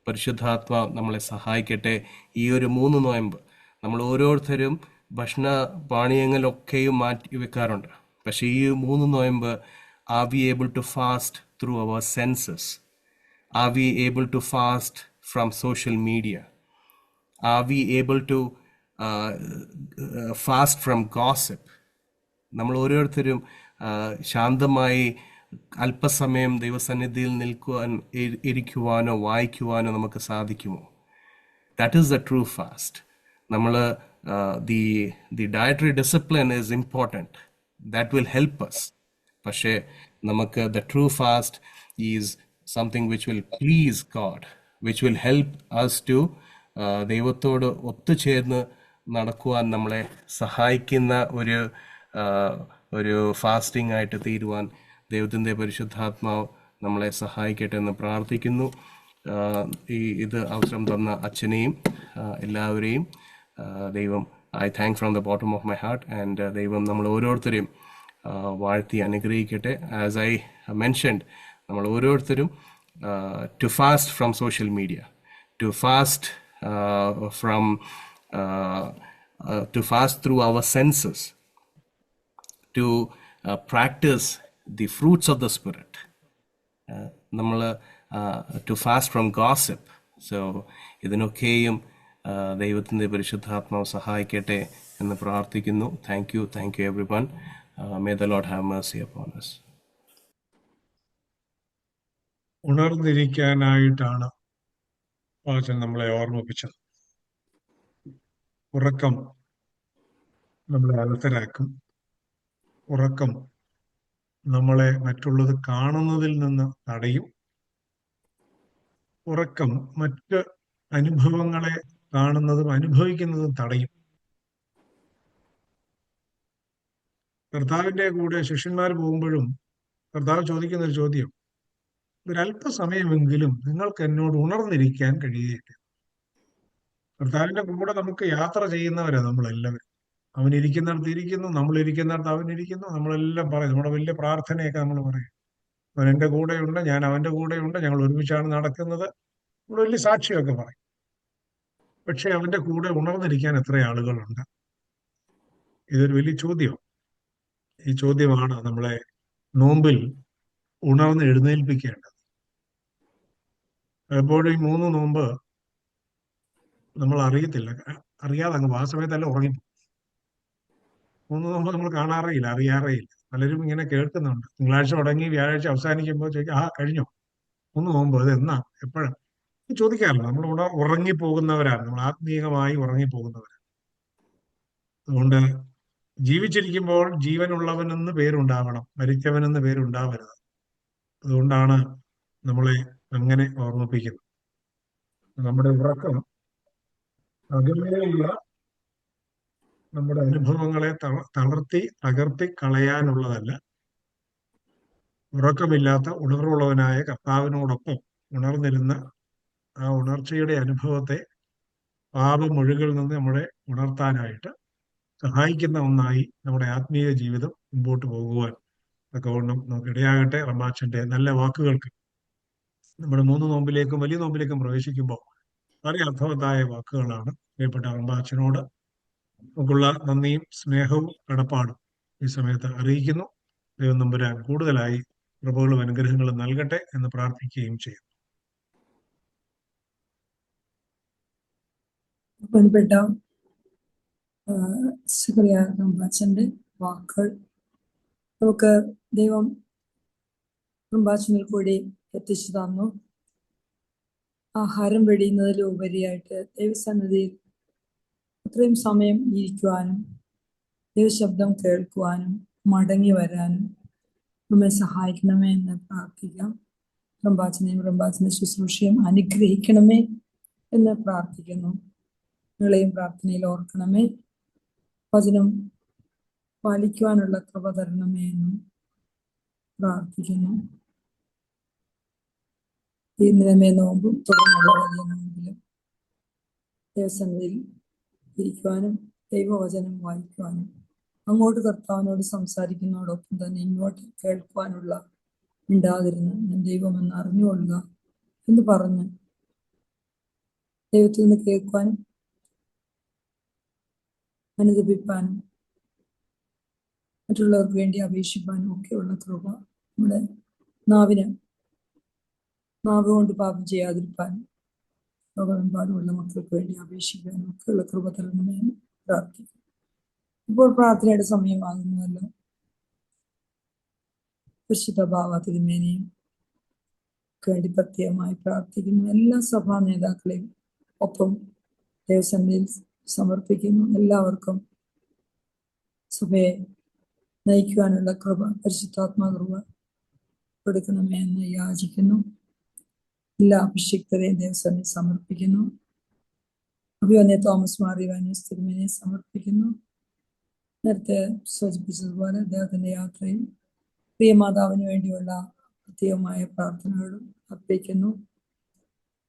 പരിശുദ്ധാത്മ നമ്മളെ സഹായിക്കട്ടെ. ഈ ഒരു 3 നോയമ്പ് നമ്മൾ ഓരോരുത്തരും ഭക്ഷണ പാനീയങ്ങളൊക്കെയും മാറ്റി വെക്കാറുണ്ട്. പക്ഷേ ഈ 3 നോയമ്പ്, are we able to fast through our senses? Are we able to fast from social media? Are we able to fast from gossip? നമ്മൾ ഓരോരുത്തരും ശാന്തമായി അല്പസമയം ദൈവസന്നിധിയിൽ ഇരിക്കുവാനോ വായിക്കുവാനോ നമുക്ക് സാധിക്കുമോ? That is the true fast. നമ്മൾ the dietary discipline is important. That will help us. പക്ഷേ നമുക്ക് the true fast is something which will please God, which will help us to ദൈവത്തോട് ഒത്തുചേർന്ന് നടക്കുവാൻ നമ്മളെ സഹായിക്കുന്ന ഒരു ഫാസ്റ്റിംഗ് ആയിട്ട് തീരുവാൻ ദൈവത്തിൻ്റെ പരിശുദ്ധാത്മാവ് നമ്മളെ സഹായിക്കട്ടെ എന്ന് പ്രാർത്ഥിക്കുന്നു. ഇത് അവസരം തന്ന അച്ഛനെയും എല്ലാവരെയും ദൈവം I thank from the bottom of my heart. And ദൈവം നമ്മൾ ഓരോരുത്തരെയും വാഴ്ത്തി അനുഗ്രഹിക്കട്ടെ. ആസ് ഐ മെൻഷൻഡ്, നമ്മൾ ഓരോരുത്തരും to fast from social media, to fast to fast through our senses, to practice the fruits of the Spirit. To fast from gossip. So ഇതിനൊക്കെയും ദൈവത്തിൻ്റെ പരിശുദ്ധാത്മാവ് സഹായിക്കട്ടെ എന്ന് പ്രാർത്ഥിക്കുന്നു. Thank you everyone. May the Lord have mercy upon us. ഉണർന്നിരിക്കാനായിട്ടാണ് വാചൻ നമ്മളെ ഓർമ്മിപ്പിച്ചത്. ഉറക്കം നമ്മളെ അലസരാക്കും. ഉറക്കം നമ്മളെ മറ്റുള്ളത് കാണുന്നതിൽ നിന്ന് തടയും. ഉറക്കം മറ്റ് അനുഭവങ്ങളെ കാണുന്നതും അനുഭവിക്കുന്നതും തടയും. കർത്താവിൻ്റെ കൂടെ ശിഷ്യന്മാർ പോകുമ്പോഴും കർത്താവ് ചോദിക്കുന്ന ഒരു ചോദ്യം, ഒരല്പസമയമെങ്കിലും നിങ്ങൾക്ക് എന്നോട് ഉണർന്നിരിക്കാൻ കഴിയുകയില്ല. കർത്താവിന്റെ കൂടെ നമുക്ക് യാത്ര ചെയ്യുന്നവരാ നമ്മളെല്ലാവരും. അവനിരിക്കുന്നിടത്ത് ഇരിക്കുന്നു, നമ്മളിരിക്കുന്നിടത്ത് അവനിരിക്കുന്നു. നമ്മളെല്ലാം പറയും, നമ്മുടെ വലിയ പ്രാർത്ഥനയൊക്കെ നമ്മൾ പറയും, അവൻ എൻ്റെ കൂടെയുണ്ട്, ഞാൻ അവൻ്റെ കൂടെയുണ്ട്, ഞങ്ങൾ ഒരുമിച്ചാണ് നടക്കുന്നത്, നമ്മൾ വലിയ സാക്ഷിയൊക്കെ പറയും. പക്ഷെ അവന്റെ കൂടെ ഉണർന്നിരിക്കാൻ എത്ര ആളുകളുണ്ട്? ഇതൊരു വലിയ ചോദ്യം. ഈ ചോദ്യമാണ് നമ്മളെ നോമ്പിൽ ഉണർന്ന് എഴുന്നേൽപ്പിക്കേണ്ടത്. പലപ്പോഴും ഈ 3 നോമ്പ് നമ്മൾ അറിയത്തില്ല, അറിയാതെ അങ്ങ് ആ സമയത്തല്ല ഉറങ്ങിപ്പോ. 3 നോമ്പ് നമ്മൾ കാണാറേയില്ല, അറിയാറേയില്ല. പലരും ഇങ്ങനെ കേൾക്കുന്നുണ്ട്, തിങ്കളാഴ്ച തുടങ്ങി വ്യാഴാഴ്ച അവസാനിക്കുമ്പോൾ ചോദിക്കും, കഴിഞ്ഞോ 3 നോമ്പ്, അത് എന്നാ, എപ്പോഴാ ചോദിക്കാറില്ല. നമ്മൾ ഉറങ്ങിപ്പോകുന്നവരാണ്, നമ്മൾ ആത്മീയമായി ഉറങ്ങിപ്പോകുന്നവരാണ്. അതുകൊണ്ട് ജീവിച്ചിരിക്കുമ്പോൾ ജീവനുള്ളവനെന്ന് പേരുണ്ടാവണം, മരിച്ചവനെന്ന് പേരുണ്ടാവരുത്. അതുകൊണ്ടാണ് നമ്മളെ അങ്ങനെ ഓർമ്മിപ്പിക്കുന്നത്. നമ്മുടെ ഉറക്കം അകമേയുള്ള നമ്മുടെ അനുഭവങ്ങളെ തളർത്തി തകർത്തി കളയാനുള്ളതല്ല. ഉറക്കമില്ലാത്ത ഉണർവുള്ളവനായ കർത്താവിനോടൊപ്പം ഉണർന്നിരുന്ന ആ ഉണർച്ചയുടെ അനുഭവത്തെ പാപമൊഴുകളിൽ നിന്ന് നമ്മളെ ഉണർത്താനായിട്ട് സഹായിക്കുന്ന ഒന്നായി നമ്മുടെ ആത്മീയ ജീവിതം മുമ്പോട്ട് പോകുവാൻ തക്കവണ്ണം നമുക്ക് ഇടയാകട്ടെ. റമ്പാച്ചന്റെ നല്ല വാക്കുകൾക്ക് നമ്മുടെ 3 നോമ്പിലേക്കും വലിയ നോമ്പിലേക്കും പ്രവേശിക്കുമ്പോൾ വളരെ അർത്ഥവത്തായ വാക്കുകളാണ് പ്രിയപ്പെട്ട റമ്പാച്ചനോട് നമുക്കുള്ള നന്ദിയും സ്നേഹവും കടപ്പാടും ഈ സമയത്ത് അറിയിക്കുന്നു. ദൈവം നമ്പുരാൻ കൂടുതലായി കൃപകളും അനുഗ്രഹങ്ങളും നൽകട്ടെ എന്ന് പ്രാർത്ഥിക്കുകയും ചെയ്യും. ബഹുമാനപ്പെട്ട സുഹൃയ റമ്പാച്ചന്റെ വാക്കുകൾ നമുക്ക് ദൈവം റമ്പാച്ചനിൽ കൂടി എത്തിച്ചു തന്നു. ആഹാരം വെടിയുന്നതിലുപരിയായിട്ട് ദൈവസന്നിധിയിൽ അത്രയും സമയം ഇരിക്കുവാനും ദൈവശബ്ദം കേൾക്കുവാനും മടങ്ങി വരാനും നമ്മെ സഹായിക്കണമേ എന്ന് പ്രാർത്ഥിക്കാം. റമ്പാച്ചനെയും റമ്പാച്ചന്റെ ശുശ്രൂഷയും അനുഗ്രഹിക്കണമേ എന്ന് പ്രാർത്ഥിക്കുന്നു. നിങ്ങളെയും പ്രാർത്ഥനയിൽ ഓർക്കണമേ. വചനം പാലിക്കുവാനുള്ള കൃപ തരണമേ എന്നും പ്രാർത്ഥിക്കുന്നു. ഈ നിലമേ നോമ്പും തുടർന്നുള്ള വലിയ നോമ്പിലും ദൈവസന്നിധിയിൽ ഇരിക്കുവാനും ദൈവവചനം വായിക്കുവാനും അങ്ങോട്ട് കർത്താവിനോട് സംസാരിക്കുന്നതോടൊപ്പം തന്നെ ഇങ്ങോട്ട് കേൾക്കുവാനുള്ള മിണ്ടാതിരുന്ന് ഞാൻ ദൈവമെന്ന് അറിഞ്ഞുകൊള്ളുക എന്ന് പറഞ്ഞ് ദൈവത്തിൽ നിന്ന് കേൾക്കുവാനും അനുദപിപ്പാനും മറ്റുള്ളവർക്ക് വേണ്ടി അപേക്ഷിപ്പാനും ഒക്കെയുള്ള കൃപ നമ്മുടെ നാവ് കൊണ്ട് പാപം ചെയ്യാതിരിപ്പാനും ലോകമെമ്പാടുമുള്ള മക്കൾക്ക് വേണ്ടി അപേക്ഷിക്കാനും ഒക്കെയുള്ള കൃപ തരണമേ എന്ന് പ്രാർത്ഥിക്കുന്നു. ഇപ്പോൾ പ്രാർത്ഥനയുടെ സമയമാകുന്നുവല്ലോ. പരിശുദ്ധ ബാവ തിരുമേനിയും വേണ്ടി പ്രത്യേകമായി പ്രാർത്ഥിക്കുന്നു. എല്ലാ സഭാ നേതാക്കളെയും ഒപ്പം ദേവസന്നിധിയിൽ സമർപ്പിക്കുന്നു. എല്ലാവർക്കും സഭയെ നയിക്കുവാനുള്ള കൃപ പരിശുദ്ധാത്മാ കൃപ കൊടുക്കണമേ എന്ന് യാചിക്കുന്നു. എല്ലാ അഭിഷിക്തരെയും ദേവസന്നിധിയിൽ സമർപ്പിക്കുന്നു. അഭിവന്യ തോമസ് മാർ ഇവാനിയോസ് തിരുമേനിയെ സമർപ്പിക്കുന്നു. നേരത്തെ സൂചിപ്പിച്ചതുപോലെ അദ്ദേഹത്തിന്റെ യാത്രയും പ്രിയമാതാവിന് വേണ്ടിയുള്ള പ്രത്യേകമായ പ്രാർത്ഥനകളും അർപ്പിക്കുന്നു.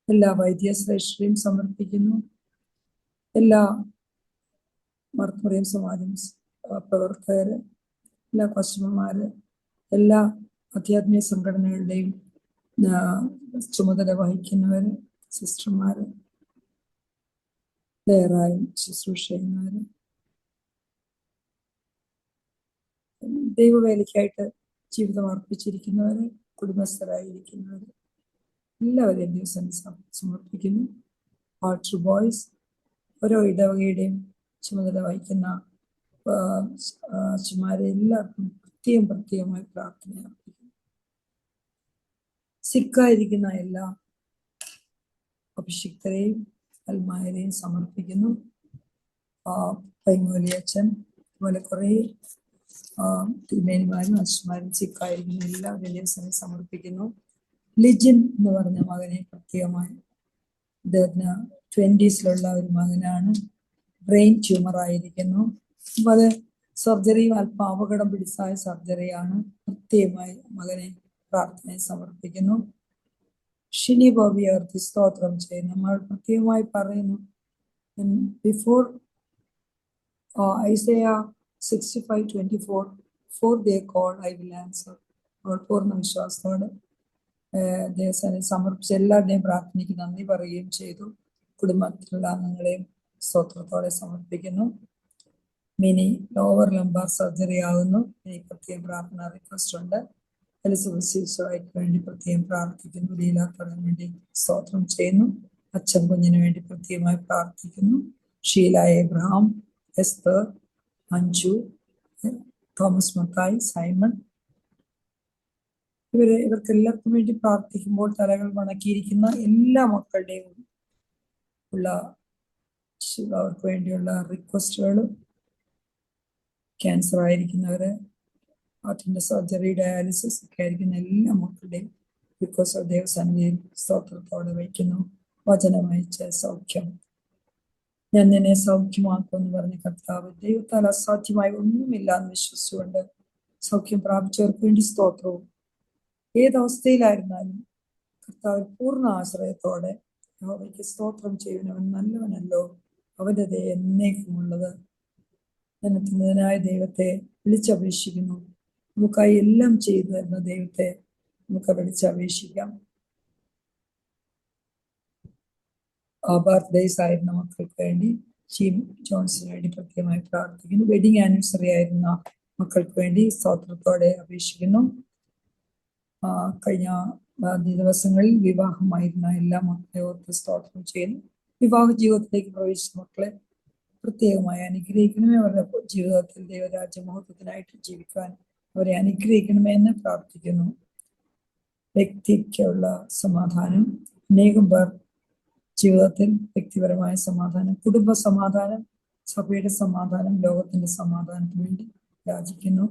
എല്ലാ വൈദ്യശ്രേഷ്ഠരെയും സമർപ്പിക്കുന്നു. എല്ലാ മർത്തമറിയം സമാജം പ്രവർത്തകര്, എല്ലാ കസ്റ്റമർമാര്, എല്ലാ ആധ്യാത്മിക സംഘടനകളുടെയും ചുമതല വഹിക്കുന്നവര്, സിസ്റ്റർമാര്, ലെയറായും ശുശ്രൂഷ ചെയ്യുന്നവര്, ദൈവവേലയ്ക്കായിട്ട് ജീവിതം അർപ്പിച്ചിരിക്കുന്നവര്, കുടുംബസ്ഥരായിരിക്കുന്നവര് എല്ലാവരെയും ദിവസം സമർപ്പിക്കുന്നു. ആൾട്ടർ ബോയ്സ്, ഓരോ ഇടവകയുടെയും ചുമതല വഹിക്കുന്ന അച്ഛന്മാരെ എല്ലാവർക്കും പ്രത്യേകമായി പ്രാർത്ഥന അർപ്പിക്കുന്നു. സിക്കായിരിക്കുന്ന എല്ലാ അഭിഷിക്തരെയും അൽമായരെയും സമർപ്പിക്കുന്നു. പൈമോലി അച്ഛൻ, അതുപോലെ കുറേ തിരുമേനിമാരും അച്ഛന്മാരും സിക്കായിരിക്കുന്ന എല്ലാവരുടെയും സമർപ്പിക്കുന്നു. ലിജിൻ എന്ന് പറഞ്ഞ മകനെ പ്രത്യേകമായി, അദ്ദേഹത്തിന് 20s ഒരു മകനാണ്. ബ്രെയിൻ ട്യൂമർ ആയിരിക്കുന്നു. അപ്പൊ അത് സർജറിയും അല്പം അപകടം പിടിച്ചായ സർജറിയാണ്. പ്രത്യേകമായി മകനെ പ്രാർത്ഥനയെ സമർപ്പിക്കുന്നു. ഷിനി ബോബി അവർത്തി സ്തോത്രം ചെയ്യുന്നു. നമ്മൾ പ്രത്യേകമായി പറയുന്നു, before Isaiah 65:24 for they call I will answer. അവർ പൂർണ്ണ വിശ്വാസത്തോടെ ദേവസനെ സമർപ്പിച്ച് എല്ലാവരുടെയും പ്രാർത്ഥനയ്ക്ക് നന്ദി പറയുകയും ചെയ്തു. കുടുംബത്തിലുള്ള അംഗങ്ങളെയും സ്തോത്രത്തോടെ സമർപ്പിക്കുന്നു. മിനി ലോവർ ലംബാർ സർജറി ആകുന്നു. എനിക്ക് പ്രത്യേകം പ്രാർത്ഥന റിക്വസ്റ്റ് ഉണ്ട്. എലിസബത്ത് വേണ്ടി പ്രത്യേകം പ്രാർത്ഥിക്കുന്നു. ലീലാത്തടന് വേണ്ടി സ്തോത്രം ചെയ്യുന്നു. അച്ഛൻ കുഞ്ഞിന് വേണ്ടി പ്രത്യേകമായി പ്രാർത്ഥിക്കുന്നു. Sheela Abraham, Esther, Anju, Thomas Mathai, Simon, ഇവർക്ക് എല്ലാവർക്കും വേണ്ടി പ്രാർത്ഥിക്കുമ്പോൾ തലകൾ വണക്കിയിരിക്കുന്ന എല്ലാ മക്കളുടെയും ഉള്ള അവർക്ക് വേണ്ടിയുള്ള റിക്വസ്റ്റുകളും, ക്യാൻസർ ആയിരിക്കുന്നവര്, ഹാർട്ടിന്റെ സർജറി, ഡയാലിസിസ് ഒക്കെ ആയിരിക്കുന്ന എല്ലാ മക്കളുടെയും ദേവസന്നിധിയിൽ സ്തോത്രത്തോടെ വയ്ക്കുന്നു. വചനം അയച്ച സൗഖ്യം ഞാൻ നിന്നെ സൗഖ്യമാക്കുമെന്ന് പറഞ്ഞ കർത്താവ്, ദൈവത്താൽ അസാധ്യമായി ഒന്നുമില്ല എന്ന് വിശ്വസിച്ചുകൊണ്ട് സൗഖ്യം പ്രാപിച്ചവർക്ക് വേണ്ടി സ്തോത്രവും. ഏതവസ്ഥയിലായിരുന്നാലും കർത്താവിൽ പൂർണ്ണ ആശ്രയത്തോടെ യഹോവയ്ക്ക് സ്തോത്രം ചെയ്യുന്നവൻ നല്ലവനല്ലോ, അവന്റെ ദയ എന്നേക്കുമുള്ളത്. എന്നെത്തുന്നതിനായ ദൈവത്തെ വിളിച്ചപേക്ഷിക്കുന്നു. നമുക്കായി എല്ലാം ചെയ്തു തരുന്ന ദൈവത്തെ നമുക്ക് വിളിച്ചപേക്ഷിക്കാം. ബർത്ത്ഡേസ് ആയിരുന്ന മക്കൾക്ക് വേണ്ടി ഷീം ജോൺസിന് വേണ്ടി പ്രത്യേകമായി പ്രാർത്ഥിക്കുന്നു. വെഡിങ് ആനിവേഴ്സറി ആയിരുന്ന മക്കൾക്ക് വേണ്ടി സ്തോത്രത്തോടെ അപേക്ഷിക്കുന്നു. കഴിഞ്ഞ ദിവസങ്ങളിൽ വിവാഹമായിരുന്ന എല്ലാ മക്കളെ ഓർത്ത് സ്തോത്രം ചെയ്യുന്നു. വിവാഹ ജീവിതത്തിലേക്ക് പ്രവേശിച്ച മക്കളെ പ്രത്യേകമായി അനുഗ്രഹിക്കണമേ. അവരുടെ ജീവിതത്തിൽ ദൈവരാജ്യ മഹത്വത്തിനായിട്ട് ജീവിക്കാൻ അവരെ അനുഗ്രഹിക്കണമേ എന്ന് പ്രാർത്ഥിക്കുന്നു. വ്യക്തിക്കുള്ള സമാധാനം, അനേകം പേർ ജീവിതത്തിൽ വ്യക്തിപരമായ സമാധാനം, കുടുംബ സമാധാനം, സഭയുടെ സമാധാനം, ലോകത്തിന്റെ സമാധാനത്തിന് വേണ്ടി യാചിക്കുന്നു.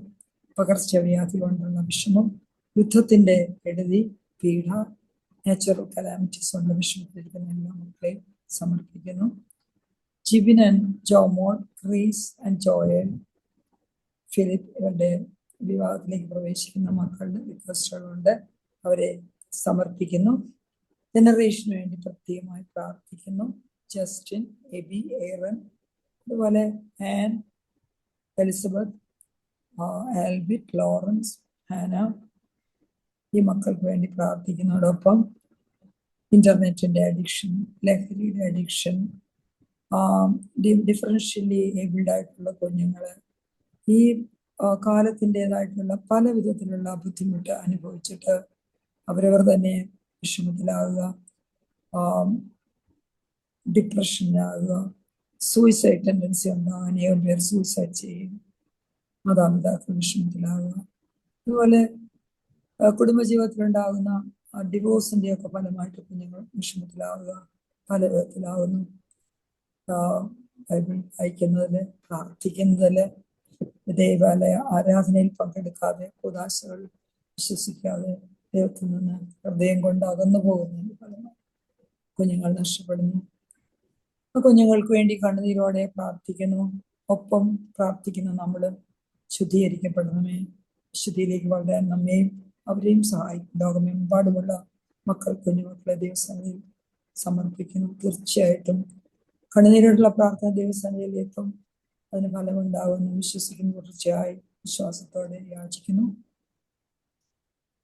പകർച്ചവ്യാധി കൊണ്ടുള്ള വിഷമം, യുദ്ധത്തിന്റെ കെടുതി, പീഡ, നാച്ചുറൽ കലാമിറ്റീസ് കൊണ്ട് വിഷമത്തിലിരിക്കുന്ന എല്ലാ മക്കളെയും സമർപ്പിക്കുന്നു. Jibin and Jomol, crease and Joel, Philip ഇവരുടെ വിവാഹത്തിലേക്ക് പ്രവേശിക്കുന്ന മക്കളുടെ റിക്വസ്റ്റുകളുണ്ട്, അവരെ സമർപ്പിക്കുന്നു. ജനറേഷന് വേണ്ടി പ്രത്യേകമായി പ്രാർത്ഥിക്കുന്നു. ജസ്റ്റിൻ, എബി, ഏറൻ, അതുപോലെ ആൻ, എലിസബത്ത്, ആൽബിറ്റ്, ലോറൻസ്, ഹാന, ഈ മക്കൾക്ക് വേണ്ടി പ്രാർത്ഥിക്കുന്നതോടൊപ്പം ഇന്റർനെറ്റിന്റെ അഡിക്ഷൻ, ലഹരിയുടെ അഡിക്ഷൻ, ഡിഫറൻഷ്യലി ഏബിൾഡ് ആയിട്ടുള്ള കുഞ്ഞുങ്ങള് ഈ കാലത്തിൻ്റെതായിട്ടുള്ള പല വിധത്തിലുള്ള ബുദ്ധിമുട്ട് അനുഭവിച്ചിട്ട് അവരവർ തന്നെ വിഷമത്തിലാകുക, ഡിപ്രഷനിലാകുക, സൂയിസൈഡ് ടെൻഡൻസി ഉണ്ടാകുക, അനേകം പേർ സൂയിസൈഡ് ചെയ്യും, മാതാപിതാക്കൾ വിഷമത്തിലാകുക, അതുപോലെ കുടുംബജീവിതത്തിലുണ്ടാകുന്ന ഡിവോഴ്സിന്റെ ഒക്കെ ഫലമായിട്ട് കുഞ്ഞുങ്ങൾ വിഷമത്തിലാവുക, പല വിധത്തിലാകുന്നു. ബൈബിൾ വായിക്കുന്നതില്, പ്രാർത്ഥിക്കുന്നതില്, ദൈവാലയ ആരാധനയിൽ പങ്കെടുക്കാതെ, കൂദാശകൾ വിശ്വസിക്കാതെ ദൈവത്തിൽ നിന്ന് ഹൃദയം കൊണ്ട് അകന്നു പോകുന്നതിന് ഫലമായി കുഞ്ഞുങ്ങൾ നഷ്ടപ്പെടുന്നു. കുഞ്ഞുങ്ങൾക്ക് വേണ്ടി കണ്ണുനീരോടെ പ്രാർത്ഥിക്കുന്നു. ഒപ്പം പ്രാർത്ഥിക്കുന്ന നമ്മൾ ശുദ്ധീകരിക്കപ്പെടണമേ, വിശുദ്ധിയിലേക്ക് വളരാൻ നമ്മെയും അവരെയും സഹായിക്കും. ലോകമെമ്പാടുമുള്ള കുഞ്ഞുമക്കളെ ദൈവസന്നിധിയിൽ സമർപ്പിക്കുന്നു. തീർച്ചയായിട്ടും കണ്ണുനീരോടുള്ള പ്രാർത്ഥന ദൈവസന്നിധിയിൽ എത്തും, അതിന് ഫലമുണ്ടാകുമെന്ന് വിശ്വസിക്കുന്നു. തീർച്ചയായും വിശ്വാസത്തോടെ യാചിക്കുന്നു.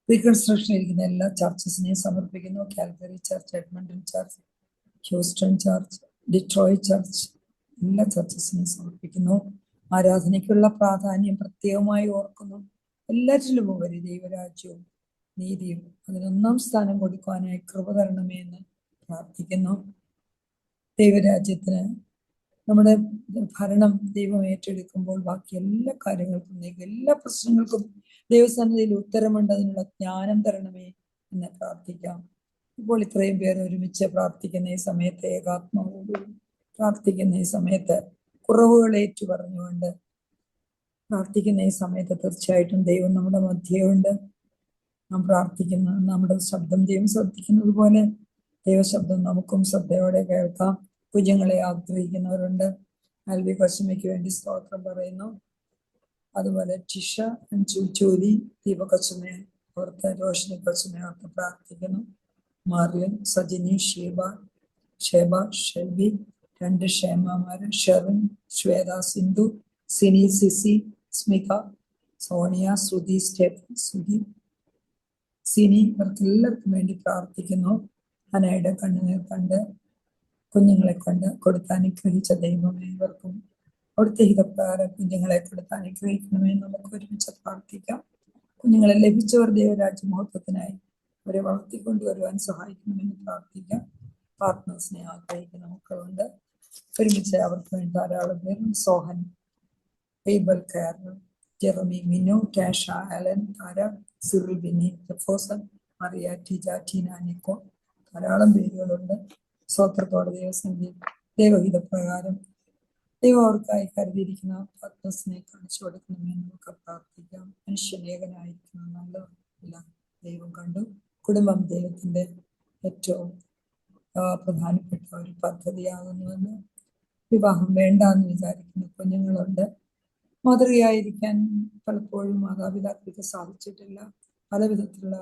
റീകൺസ്ട്രക്ഷൻ ഇരിക്കുന്ന എല്ലാ ചർച്ചസിനെയും സമർപ്പിക്കുന്നു. Calvary church, Edmonton church, Houston church, Detroit church, എല്ലാ ചർച്ചസിനെയും സമർപ്പിക്കുന്നു. ആരാധനയ്ക്കുള്ള പ്രാധാന്യം പ്രത്യേകമായി ഓർക്കുന്നു. എല്ലാറ്റിലും ഉപരി ദൈവരാജ്യവും നീതിയും അതിനൊന്നാം സ്ഥാനം കൊടുക്കുവാനായി കൃപ തരണമേ എന്ന് പ്രാർത്ഥിക്കുന്നു. ദൈവരാജ്യത്തിന് നമ്മുടെ ഭരണം ദൈവം ഏറ്റെടുക്കുമ്പോൾ ബാക്കി എല്ലാ കാര്യങ്ങൾക്കും, എല്ലാ പ്രശ്നങ്ങൾക്കും ദൈവസന്നിധിയിൽ ഉത്തരമുണ്ട്. അതിനുള്ള ജ്ഞാനം തരണമേ എന്ന് പ്രാർത്ഥിക്കാം. ഇപ്പോൾ ഇത്രയും പേർ ഒരുമിച്ച് പ്രാർത്ഥിക്കുന്ന ഈ സമയത്ത്, ഏകാത്മാവോടും പ്രാർത്ഥിക്കുന്ന ഈ സമയത്ത്, കുറവുകൾ ഏറ്റു പറഞ്ഞുകൊണ്ട് പ്രാർത്ഥിക്കുന്ന ഈ സമയത്ത് തീർച്ചയായിട്ടും ദൈവം നമ്മുടെ മധ്യയുണ്ട്. നാം പ്രാർത്ഥിക്കുന്ന നമ്മുടെ ശബ്ദം ദൈവം ശ്രദ്ധിക്കുന്നത് പോലെ ദൈവശബ്ദം നമുക്കും ശ്രദ്ധയോടെ കേൾക്കാം. കുഞ്ഞുങ്ങളെ ആഗ്രഹിക്കുന്നവരുണ്ട്. ആൽബി കൊച്ചമ്മയ്ക്ക് വേണ്ടി സ്തോത്രം പറയുന്നു. അതുപോലെ ടിഷ, ചൂലി, ദീപകൊച്ചമ്മയെ ഓർത്ത്, രോഷിനി കൊച്ചമ്മയെ ഓർത്ത് പ്രാർത്ഥിക്കുന്നു. മാർലിൻ, സജിനി, ഷേബ, ഷെൽബി, 2 ക്ഷേമമാര്, ഷെറിൻ, ശ്വേത, സിന്ധു, സിനി, സിസി, സ്മിക, സോണിയ, ശ്രുതി, സ്റ്റെഫൻ, സിനി, ഇവർക്കെല്ലാവർക്കും വേണ്ടി പ്രാർത്ഥിക്കുന്നു. ഹനയുടെ കണ്ണുനീർ കണ്ട് കുഞ്ഞുങ്ങളെ കണ്ട് കൊടുത്ത് അനുഗ്രഹിച്ച ദൈവമേ, ഇവർക്കും അവിടുത്തെ ഹിതപ്രകാരം കുഞ്ഞുങ്ങളെ കൊടുത്ത് അനുഗ്രഹിക്കണമേ. നമുക്ക് ഒരുമിച്ച് പ്രാർത്ഥിക്കാം. കുഞ്ഞുങ്ങളെ ലഭിച്ചവർ ദൈവരാജ്യ മഹത്വത്തിനായി അവരെ വളർത്തിക്കൊണ്ടുവരുവാൻ സഹായിക്കണമെന്ന് പ്രാർത്ഥിക്കാം. പാർട്ട്നേഴ്സിനെ ആഗ്രഹിക്കുന്ന മക്കളുണ്ട്. ഒരുമിച്ച് അവർക്ക് വേണ്ടി ധാരാളം പേരും, Sohan, Abel, Carol, Jeremy, Minu, Tasha, Alan, Tara, Cyril, Binny, ജഫോസൻ, മറിയ, ടിജ, ടീന, നിക്കോ, ധാരാളം പേരുകളുണ്ട്. സ്വത്രത്തോടെ ദൈവസന്നിധിയിൽ ദൈവഹിതപ്രകാരം ദൈവം അവർക്കായി കരുതിയിരിക്കുന്ന പാർട്ട്നേഴ്സിനെ കാണിച്ചു കൊടുക്കണമെന്ന് നമുക്ക് പ്രാർത്ഥിക്കാം. മനുഷ്യലേഖനായിരിക്കുന്ന നല്ലതല്ല ദൈവം കണ്ടു. കുടുംബം ദൈവത്തിന്റെ ഏറ്റവും പ്രധാനപ്പെട്ട ഒരു പദ്ധതിയാകുന്നുവെന്ന് വിവാഹം വേണ്ട എന്ന് വിചാരിക്കുന്ന കുഞ്ഞുങ്ങളുണ്ട്. മാതൃകയായിരിക്കാൻ പലപ്പോഴും മാതാപിതാക്കൾക്ക് സാധിച്ചിട്ടില്ല. പല വിധത്തിലുള്ള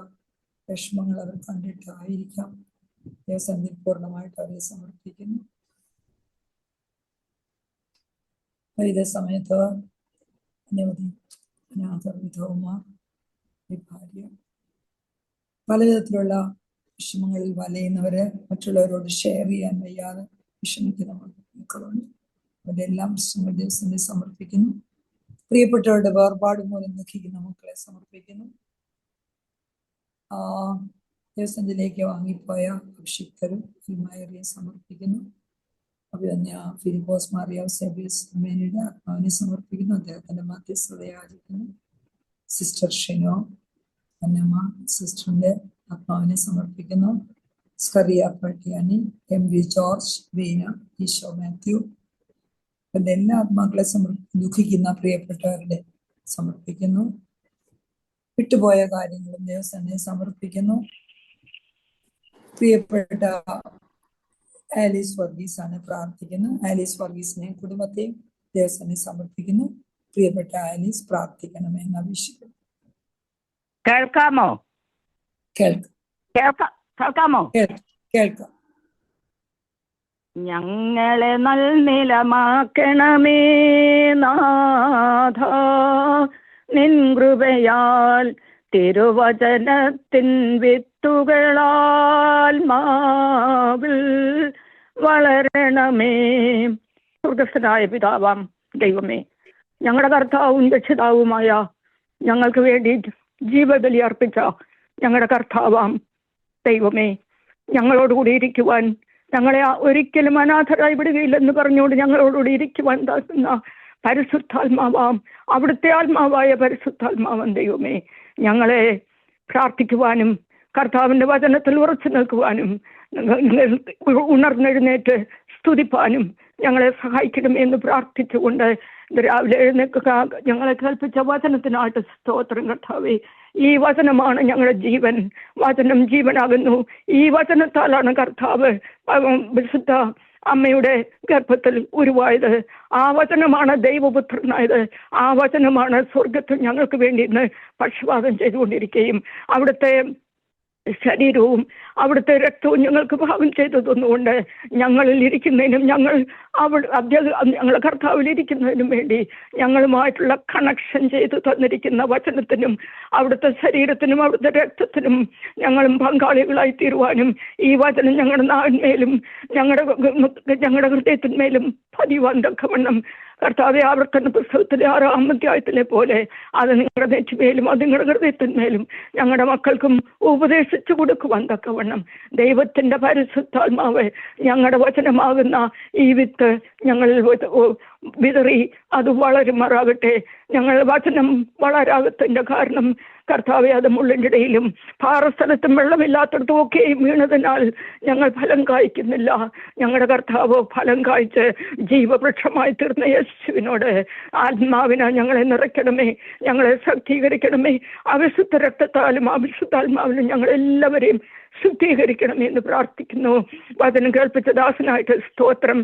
വിഷമങ്ങൾ അവർ കണ്ടിട്ടായിരിക്കാം. ദൈവസന്നിധിയിൽ പൂർണ്ണമായിട്ട് അവരെ സമർപ്പിക്കുന്നു. ഇതേ സമയത്ത് അനവധി അനാഥർ, വിധവമാർ, ഭാര്യ, പല വിധത്തിലുള്ള വിഷമങ്ങളിൽ വലയുന്നവര്, മറ്റുള്ളവരോട് ഷെയർ ചെയ്യാൻ വയ്യാതെ വിഷമിക്കുന്ന മക്കളുണ്ട്. അവരുടെ എല്ലാം പ്രശ്നങ്ങൾ ദൈവസന്നിധിയിൽ സമർപ്പിക്കുന്നു. പ്രിയപ്പെട്ടവരുടെ വേർപാട് മൂലം ദുഃഖിക്കുന്ന മക്കളെ സമർപ്പിക്കുന്നു. ദൈവസന്നിധിയിലേക്ക് വാങ്ങിപ്പോയ അഭിഷിക്തരും അൽമായരെയും സമർപ്പിക്കുന്നു. അഭിവന്യ ഫിലിപ്പോസ് മാറിയ സെബിയസ് മേനിയുടെ ആത്മാവിനെ സമർപ്പിക്കുന്നു. അദ്ദേഹത്തിന്റെ മധ്യസ്ഥത യാചിക്കുന്നു. സിസ്റ്റർ ഷിനോ അന്നമ്മ സിസ്റ്ററിന്റെ ആത്മാവിനെ സമർപ്പിക്കുന്നു. Skaria Pattiyani, M V George, Veena, Eesho Mathew, അവരുടെ എല്ലാ ആത്മാക്കളെ ദുഃഖിക്കുന്ന പ്രിയപ്പെട്ടവരുടെ സമർപ്പിക്കുന്നു. വിട്ടുപോയ കാര്യങ്ങളും ദൈവസന്നിധിയിൽ സമർപ്പിക്കുന്നു. പ്രിയപ്പെട്ട ആലീസ് വർഗീസ് ആണ് പ്രാർത്ഥിക്കുന്നത്. ആലീസ് വർഗീസിനെയും കുടുംബത്തെയും ദൈവസന്നിധിയിൽ സമർപ്പിക്കുന്നു. പ്രിയപ്പെട്ട ആലീസ് പ്രാർത്ഥിക്കണമേ എന്ന് അപേക്ഷിക്കുന്നു. കേൾക്കാമോ? കേൾക്കാമോ? കേൾക്കാം. ഞങ്ങളെ നൽനിലമാക്കണമേ നാഥ, നിൻ കൃപയാൽ തിരുവചനത്തിൻ വിത്തുകളാൽ മാവിൽ വളരണമേ. സ്വർഗസ്ഥനായ പിതാവാം ദൈവമേ, ഞങ്ങളുടെ കർത്താവും രക്ഷിതാവുമായ ഞങ്ങൾക്ക് വേണ്ടി ജീവബലി അർപ്പിച്ച ഞങ്ങളുടെ കർത്താവാം ദൈവമേ, ഞങ്ങളോടുകൂടി ഇരിക്കുവാൻ, ഞങ്ങളെ ഒരിക്കലും അനാഥരായി വിടുകയില്ലെന്ന് പറഞ്ഞുകൊണ്ട് ഞങ്ങളോടുകൂടി ഇരിക്കുവാൻ താക്കുന്ന പരിശുദ്ധാത്മാവാം, അവിടുത്തെ ആത്മാവായ പരിശുദ്ധാത്മാവൻ ദൈവമേ, ഞങ്ങളെ പ്രാർത്ഥിക്കുവാനും കർത്താവിൻ്റെ വചനത്തിൽ ഉറച്ചു നിൽക്കുവാനും ഉണർന്നെഴുന്നേറ്റ് സ്തുതിപ്പാനും ഞങ്ങളെ സഹായിക്കണമെന്ന് പ്രാർത്ഥിച്ചുകൊണ്ട് രാവിലെ എഴുന്നേൽക്കുക. ഞങ്ങളെ കേൾപ്പിച്ച വചനത്തിനായിട്ട് സ്തോത്രം കർത്താവേ. ഈ വചനമാണ് ഞങ്ങളുടെ ജീവൻ. വചനം ജീവനാകുന്നു. ഈ വചനത്താലാണ് കർത്താവ് വിശുദ്ധ അമ്മയുടെ ഗർഭത്തിൽ ഉരുവായത്. ആ വചനമാണ് ദൈവപുത്രനായത്. ആ വചനമാണ് സ്വർഗത്തിൽ ഞങ്ങൾക്ക് വേണ്ടി ഇന്ന് പക്ഷപാതം ചെയ്തുകൊണ്ടിരിക്കുകയും അവിടുത്തെ ശരീരവും അവിടുത്തെ രക്തവും ഞങ്ങൾക്ക് ഭാഗം ചെയ്തു തന്നുകൊണ്ട് ഞങ്ങളിൽ ഇരിക്കുന്നതിനും ഞങ്ങളുടെ കർത്താവിലിരിക്കുന്നതിനും വേണ്ടി ഞങ്ങളുമായിട്ടുള്ള കണക്ഷൻ ചെയ്തു തന്നിരിക്കുന്ന വചനത്തിനും അവിടുത്തെ ശരീരത്തിനും അവിടുത്തെ രക്തത്തിനും ഞങ്ങളും പങ്കാളികളായി തീരുവാനും ഈ വചനം ഞങ്ങളുടെ നാടിന്മേലും ഞങ്ങളുടെ ഹൃദയത്തിന്മേലും പതിവാൻ തക്കവണ്ണം കർത്താവെ, ആവർത്തന പുസ്തകത്തിലെ 6-ാം അധ്യായത്തിലെ പോലെ അത് നിങ്ങളുടെ നെറ്റിമേലും അത് നിങ്ങളുടെ ഹൃദയത്തിന്മേലും ഞങ്ങളുടെ മക്കൾക്കും ഉപദേശിച്ചു കൊടുക്കുവാൻ തക്കവണ്ണം ദൈവത്തിന്റെ പരിശുദ്ധാത്മാവ് ഞങ്ങളുടെ വചനമാകുന്ന ഈ വിത്ത് ഞങ്ങളിൽ വിതറി അത് വളരുമാറാകട്ടെ. ഞങ്ങളുടെ വചനം വളരാകത്തിന്റെ കാരണം കർത്താവെ, അത് മുള്ളിൻ്റെ ഇടയിലും പാറസ്ഥലത്തും വെള്ളമില്ലാത്തടത്തും ഒക്കെയും വീണതിനാൽ ഞങ്ങൾ ഫലം കായ്ക്കുന്നില്ല. ഞങ്ങളുടെ കർത്താവ് ഫലം കായ്ച്ച് ജീവവൃക്ഷമായി തീർന്ന യേശുവിനോട് ആത്മാവിനെ ഞങ്ങളെ നിറയ്ക്കണമേ, ഞങ്ങളെ ശക്തീകരിക്കണമേ. അവിശുദ്ധ രക്തത്താലും അവിശുദ്ധാത്മാവിലും ഞങ്ങളെല്ലാവരെയും ശുദ്ധീകരിക്കണമേ എന്ന് പ്രാർത്ഥിക്കുന്നു. വചനം കേൾപ്പിച്ച ദാസനായിട്ട് സ്തോത്രം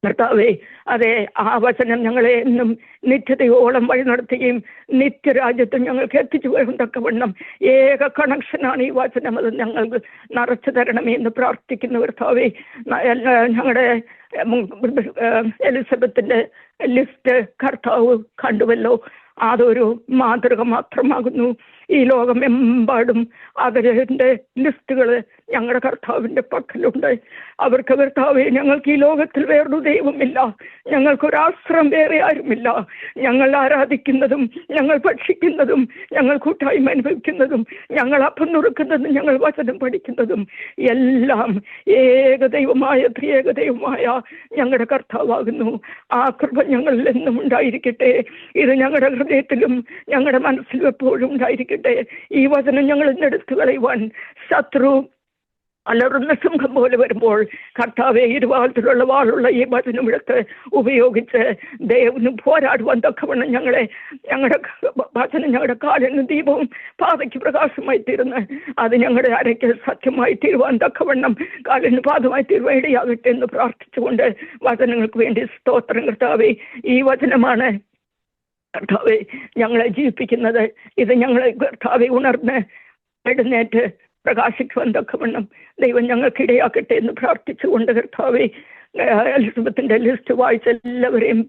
കർത്താവേ. അതെ, ആ വചനം ഞങ്ങളെ എന്നും നിത്യതയോളം വഴി നടത്തുകയും നിത്യരാജ്യത്തും ഞങ്ങൾക്ക് എത്തിച്ചു തക്കവണ്ണം ഏക കണക്ഷനാണ് ഈ വചനം. അത് ഞങ്ങൾക്ക് നിറച്ചു തരണമേ എന്ന് പ്രാർത്ഥിക്കുന്നു കർത്താവേ. ഞങ്ങളുടെ എലിസബത്തിന്റെ ലിസ്റ്റ് കർത്താവ് കണ്ടുവല്ലോ. അതൊരു മാതൃക മാത്രമാകുന്നു. ഈ ലോകമെമ്പാടും അതിൻ്റെ ലിസ്റ്റുകൾ ഞങ്ങളുടെ കർത്താവിൻ്റെ പക്കലുണ്ട്. അവർക്ക് കർത്താവേ, ഞങ്ങൾക്ക് ഈ ലോകത്തിൽ വേറൊരു ദൈവമില്ല, ഞങ്ങൾക്കൊരാശ്രയം വേറെ ആരുമില്ല. ഞങ്ങൾ ആരാധിക്കുന്നതും ഞങ്ങൾ ഭക്ഷിക്കുന്നതും ഞങ്ങൾ കൂട്ടായ്മ അനുഭവിക്കുന്നതും ഞങ്ങൾ അപ്പം നുറുക്കുന്നതും ഞങ്ങൾ വചനം പഠിക്കുന്നതും എല്ലാം ഏകദൈവമായ ത്രിയേകദൈവമായ ഞങ്ങളുടെ കർത്താവാകുന്നു. ആ കൃപ ഞങ്ങളിൽ എന്നും ഉണ്ടായിരിക്കട്ടെ. ഇത് ഞങ്ങളുടെ ഹൃദയത്തിലും ഞങ്ങളുടെ മനസ്സിലും എപ്പോഴും ഉണ്ടായിരിക്കട്ടെ. ഈ വചനം ഞങ്ങൾ എടുത്തു കളയുവാൻ ശത്രു അലറുന്ന സിംഹം പോലെ വരുമ്പോൾ കർത്താവെ ഇരുവാളത്തിലുള്ള വാളുള്ള ഈ വചനമെടുത്ത് ഉപയോഗിച്ച് ദൈവം പോരാടുവാൻ തക്കവണ്ണം ഞങ്ങളുടെ വചനം ഞങ്ങളുടെ കാലിന് ദീപവും പാതയ്ക്ക് പ്രകാശമായി തീർന്ന് അത് ഞങ്ങളുടെ അരയ്ക്ക് സത്യമായി തീരുവാൻ തക്കവണ്ണം കാലിന് പാദമായി തീരുവാൻ ഇടയാകട്ടെ എന്ന് പ്രാർത്ഥിച്ചുകൊണ്ട് വചനങ്ങൾക്ക് വേണ്ടി സ്തോത്രം. കർത്താവെ, ഈ വചനമാണ് കർത്താവെ ഞങ്ങളെ ജീവിപ്പിക്കുന്നത്. ഇത് ഞങ്ങളെ കർത്താവെ ഉണർന്ന് എഴുന്നേറ്റ് പ്രകാശിക്കുവാൻ തക്കവണ്ണം ദൈവം ഞങ്ങൾക്കിടയാക്കട്ടെ എന്ന് പ്രാർത്ഥിച്ചുകൊണ്ട് കർത്താവെ, എലിസബത്തിന്റെ ലിസ്റ്റ് വായിച്ച എല്ലാവരെയും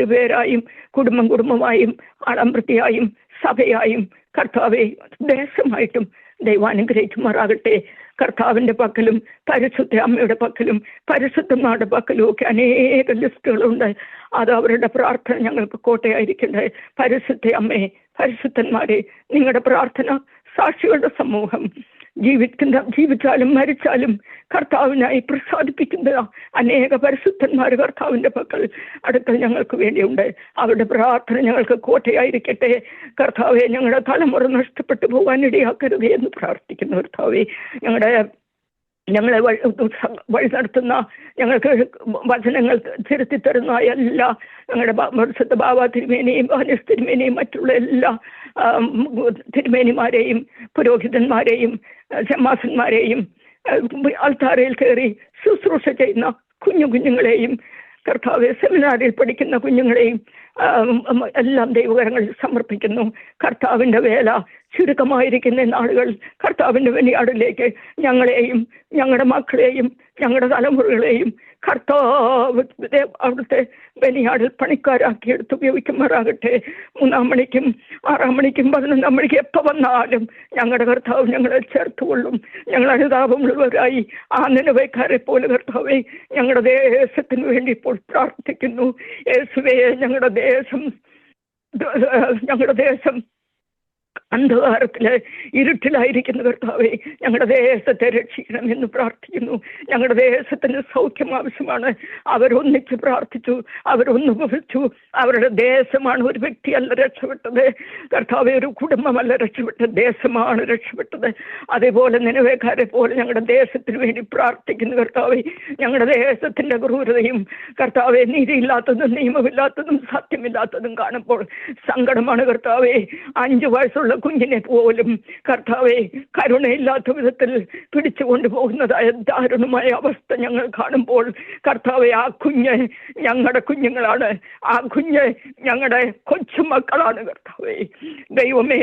പേരായും കുടുംബമായും ആളംപ്രതിയായും സഭയായും കർത്താവെ ദേശമായിട്ടും ദൈവാനുഗ്രഹിക്കുമാറാകട്ടെ. കർത്താവിന്റെ പക്കലും പരിശുദ്ധ അമ്മയുടെ പക്കലും പരിശുദ്ധന്മാരുടെ പക്കലും ഒക്കെ അനേക ലിസ്റ്റുകളുണ്ട്. അത് അവരുടെ പ്രാർത്ഥന ഞങ്ങൾക്ക് കോട്ടയായിരിക്കട്ടെ. പരിശുദ്ധ അമ്മയെ, പരിശുദ്ധന്മാരെ, നിങ്ങളുടെ പ്രാർത്ഥന സാക്ഷികളുടെ സമൂഹം ജീവിച്ചാലും മരിച്ചാലും കർത്താവിനായി പ്രസാദിപ്പിക്കുന്ന അനേക പരിശുദ്ധന്മാർ കർത്താവിന്റെ അടുക്കൽ ഞങ്ങൾക്ക് വേണ്ടിയുണ്ട്. അവരുടെ പ്രാർത്ഥന ഞങ്ങൾക്ക് കോട്ടയായിരിക്കട്ടെ. കർത്താവെ, ഞങ്ങളുടെ തലമുറ നഷ്ടപ്പെട്ടു പോകാൻ ഇടയാക്കരുതേ എന്ന് പ്രാർത്ഥിക്കുന്നു. കർത്താവെ, ഞങ്ങളെ വഴി നടത്തുന്ന, ഞങ്ങൾക്ക് വചനങ്ങൾ തിരുത്തി തരുന്ന എല്ലാ ഞങ്ങളുടെ പരിശുദ്ധ ബാബ തിരുമേനിയും ബാനസ് തിരുമേനിയും മറ്റുള്ള എല്ലാ തിരുമേനിമാരെയും പുരോഹിതന്മാരെയും ശമാസന്മാരെയും അൾത്താരയിൽ കയറി ശുശ്രൂഷ ചെയ്യുന്ന കുഞ്ഞുങ്ങളെയും കർത്താവെ, സെമിനാറിൽ പഠിക്കുന്ന കുഞ്ഞുങ്ങളെയും എല്ലാം ദൈവകരങ്ങളിൽ സമർപ്പിക്കുന്നു. കർത്താവിൻ്റെ വേല ചുരുക്കമായിരിക്കുന്ന നാളുകൾ കർത്താവിൻ്റെ വെനിയാടിലേക്ക് ഞങ്ങളെയും ഞങ്ങളുടെ മക്കളെയും ഞങ്ങളുടെ തലമുറകളെയും കർത്താവ് അവിടുത്തെ വെനിയാടിൽ പണിക്കാരാക്കി എടുത്ത് ഉപയോഗിക്കുമാറാകട്ടെ. 3 മണിക്കും 6 മണിക്കും 11 മണിക്കും എപ്പോൾ വന്നാലും ഞങ്ങളുടെ കർത്താവ് ഞങ്ങളെ ചേർത്തുകൊള്ളും. ഞങ്ങൾ അനുതാപമുള്ളവരായി ആ നിലവേക്കാരെ പോലെ കർത്താവെ ഞങ്ങളുടെ ദേശത്തിന് വേണ്ടി ഇപ്പോൾ പ്രാർത്ഥിക്കുന്നു. യേശുവേ, ഞങ്ങളുടെ ദേശം അന്ധകാരത്തില് ഇരുട്ടിലായിരിക്കുന്ന കർത്താവെ ഞങ്ങളുടെ ദേശത്തെ രക്ഷിക്കണമെന്ന് പ്രാർത്ഥിക്കുന്നു. ഞങ്ങളുടെ ദേശത്തിന് സൗഖ്യം ആവശ്യമാണ്. അവരൊന്നിച്ച് പ്രാർത്ഥിച്ചു, അവരൊന്നു ഭവിച്ചു. അവരുടെ ദേശമാണ്, ഒരു വ്യക്തിയല്ല രക്ഷപ്പെട്ടത് കർത്താവെ, ഒരു കുടുംബമല്ല രക്ഷപ്പെട്ടത്, ദേശമാണ് രക്ഷപ്പെട്ടത്. അതേപോലെ നിനവേക്കാരെ പോലെ ഞങ്ങളുടെ ദേശത്തിന് വേണ്ടി പ്രാർത്ഥിക്കുന്നു കർത്താവെ. ഞങ്ങളുടെ ദേശത്തിന്റെ ക്രൂരതയും കർത്താവെ, നീതിയില്ലാത്തതും നിയമമില്ലാത്തതും സത്യമില്ലാത്തതും കാണുമ്പോൾ സങ്കടമാണ് കർത്താവെ. 5 വയസ്സുള്ള കുഞ്ഞിനെ പോലും കർത്താവെ കരുണയില്ലാത്ത വിധത്തിൽ പിടിച്ചു കൊണ്ടുപോകുന്നതായ ദാരുണമായ അവസ്ഥ ഞങ്ങൾ കാണുമ്പോൾ കർത്താവെ, ആ കുഞ്ഞ് ഞങ്ങളുടെ കുഞ്ഞുങ്ങളാണ്, ആ കുഞ്ഞ് ഞങ്ങളുടെ കൊച്ചുമക്കളാണ് കർത്താവെ. ദൈവമേ,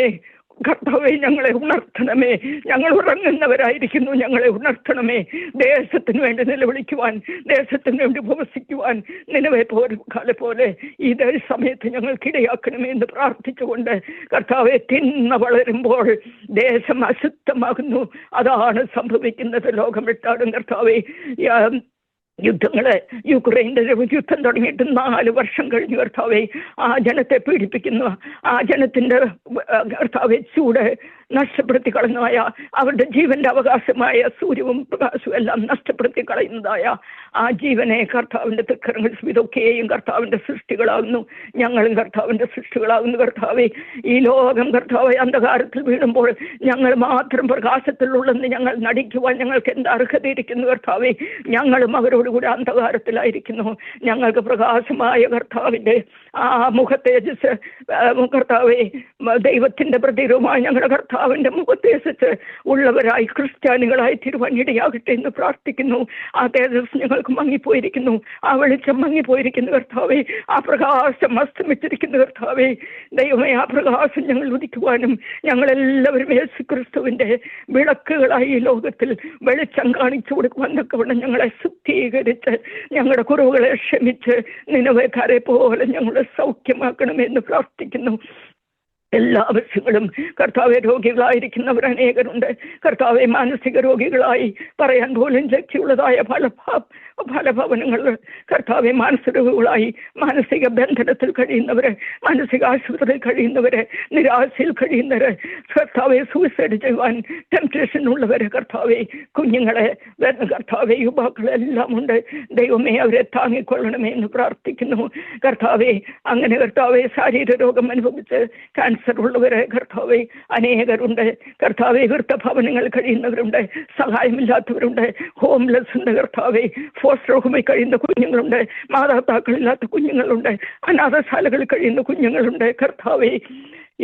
കർത്താവെ, ഞങ്ങളെ ഉണർത്തണമേ. ഞങ്ങൾ ഉറങ്ങുന്നവരായിരിക്കുന്നു, ഞങ്ങളെ ഉണർത്തണമേ. ദേശത്തിന് വേണ്ടി നിലവിളിക്കുവാൻ, ദേശത്തിന് വേണ്ടി ഉപവസിക്കുവാൻ നിലവെ പോലെ ഈ സമയത്ത് ഞങ്ങൾക്കിടയാക്കണമേ എന്ന് പ്രാർത്ഥിച്ചുകൊണ്ട് കർത്താവെ, തിന്മ വളരുമ്പോൾ ദേശം അശുദ്ധമാകുന്നു. അതാണ് സംഭവിക്കുന്നത് ലോകമെട്ടാടും കർത്താവെ. യുക്രൈൻ്റെ യുദ്ധം തുടങ്ങിയിട്ട് 4 വർഷം കഴിഞ്ഞു കർത്താവെ. ആ ജനത്തെ പീഡിപ്പിക്കുന്നു, ആ ജനത്തിന്റെ കർത്താവെ ചൂട് നഷ്ടപ്പെടുത്തി കളയുന്നതായ, അവരുടെ ജീവന്റെ അവകാശമായ സൂര്യവും പ്രകാശവും എല്ലാം നഷ്ടപ്പെടുത്തി കളയുന്നതായ ആ ജീവനെ കർത്താവിന്റെ തൃക്കരങ്ങൾ ഇതൊക്കെയും കർത്താവിന്റെ സൃഷ്ടികളാകുന്നു. ഞങ്ങളും കർത്താവിന്റെ സൃഷ്ടികളാകുന്നു കർത്താവെ. ഈ ലോകം കർത്താവെ അന്ധകാരത്തിൽ വീഴുമ്പോൾ ഞങ്ങൾ മാത്രം പ്രകാശത്തിലുള്ളെന്ന് ഞങ്ങൾ നടിക്കുവാൻ ഞങ്ങൾക്ക് എന്ത് അർഹതയിരിക്കുന്നു കർത്താവെ. ഞങ്ങളും അവരോടുകൂടി അന്ധകാരത്തിലായിരിക്കുന്നു. ഞങ്ങൾക്ക് പ്രകാശമായ കർത്താവിന്റെ ആ മുഖത്തേജസ് കർത്താവെ, ദൈവത്തിന്റെ പ്രതിരൂപമായി ഞങ്ങളുടെ കർത്താവിന്റെ മുഖത്തേജസ് ഉള്ളവരായി ക്രിസ്ത്യാനികളായി തീരുവാൻ ഇടയാകട്ടെ എന്ന് പ്രാർത്ഥിക്കുന്നു. ആ തേജസ് ഞങ്ങൾക്ക് മങ്ങിപ്പോയിരിക്കുന്നു, ആ വെളിച്ചം മങ്ങിപ്പോയിരിക്കുന്നു കർത്താവെ. ആ പ്രകാശം അസ്തമിച്ചിരിക്കുന്നു കർത്താവെ. ദൈവമേ, ആ പ്രകാശം ഞങ്ങൾ ഉദിക്കുവാനും ഞങ്ങളെല്ലാവരും യേശു ക്രിസ്തുവിന്റെ വിളക്കുകളായി ഈ ലോകത്തിൽ വെളിച്ചം കാണിച്ചു കൊടുക്കുവാൻ തക്കവണ്ണം ഞങ്ങളെ ശുദ്ധീകരിച്ച് ഞങ്ങളുടെ കുറവുകളെ ക്ഷമിച്ച് നിനവേക്കാരെ പോലെ ഞങ്ങളെ സൗഖ്യമാക്കണമെന്ന് പ്രാർത്ഥിക്കുന്നു. എല്ലാ ആവശ്യങ്ങളും കർത്താവെ, രോഗികളായിരിക്കുന്നവർ അനേകരുണ്ട് കർത്താവെ. മാനസിക രോഗികളായി പറയാൻ പോലും ശക്തിയുള്ളതായ പല ഭവനങ്ങൾ കർത്താവെ, മാനസിക രോഗികളായി മാനസിക ബന്ധനത്തിൽ കഴിയുന്നവര്, മാനസിക ആശുപത്രിയിൽ കഴിയുന്നവര്, നിരാശയിൽ കഴിയുന്നവര് കർത്താവെ, സൂയിസൈഡ് ചെയ്യുവാൻ ടെംപ്റ്റേഷൻ ഉള്ളവര് കർത്താവെ, കുഞ്ഞുങ്ങളെ കർത്താവെ, യുവാക്കളെല്ലാം ഉണ്ട്. ദൈവമേ, അവരെ താങ്ങിക്കൊള്ളണമേ എന്ന് പ്രാർത്ഥിക്കുന്നു കർത്താവെ. അങ്ങനെ കർത്താവെ, ശാരീര രോഗം അനുഭവിച്ച് ക്യാൻസർ ഉള്ളവരെ കർത്താവെ അനേകരുണ്ട്. കർത്താവെ വൃദ്ധഭവനങ്ങൾ കഴിയുന്നവരുണ്ട്, സഹായമില്ലാത്തവരുണ്ട്, ഹോംലെസ് ഉണ്ട് കർത്താവെ, ഫോസ്റ്റർ ഹോമിൽ കഴിയുന്ന കുഞ്ഞുങ്ങളുണ്ട്, മാതാപിതാക്കളില്ലാത്ത കുഞ്ഞുങ്ങളുണ്ട്, അനാഥശാലകളിൽ കഴിയുന്ന കുഞ്ഞുങ്ങളുണ്ട്. കർത്താവെ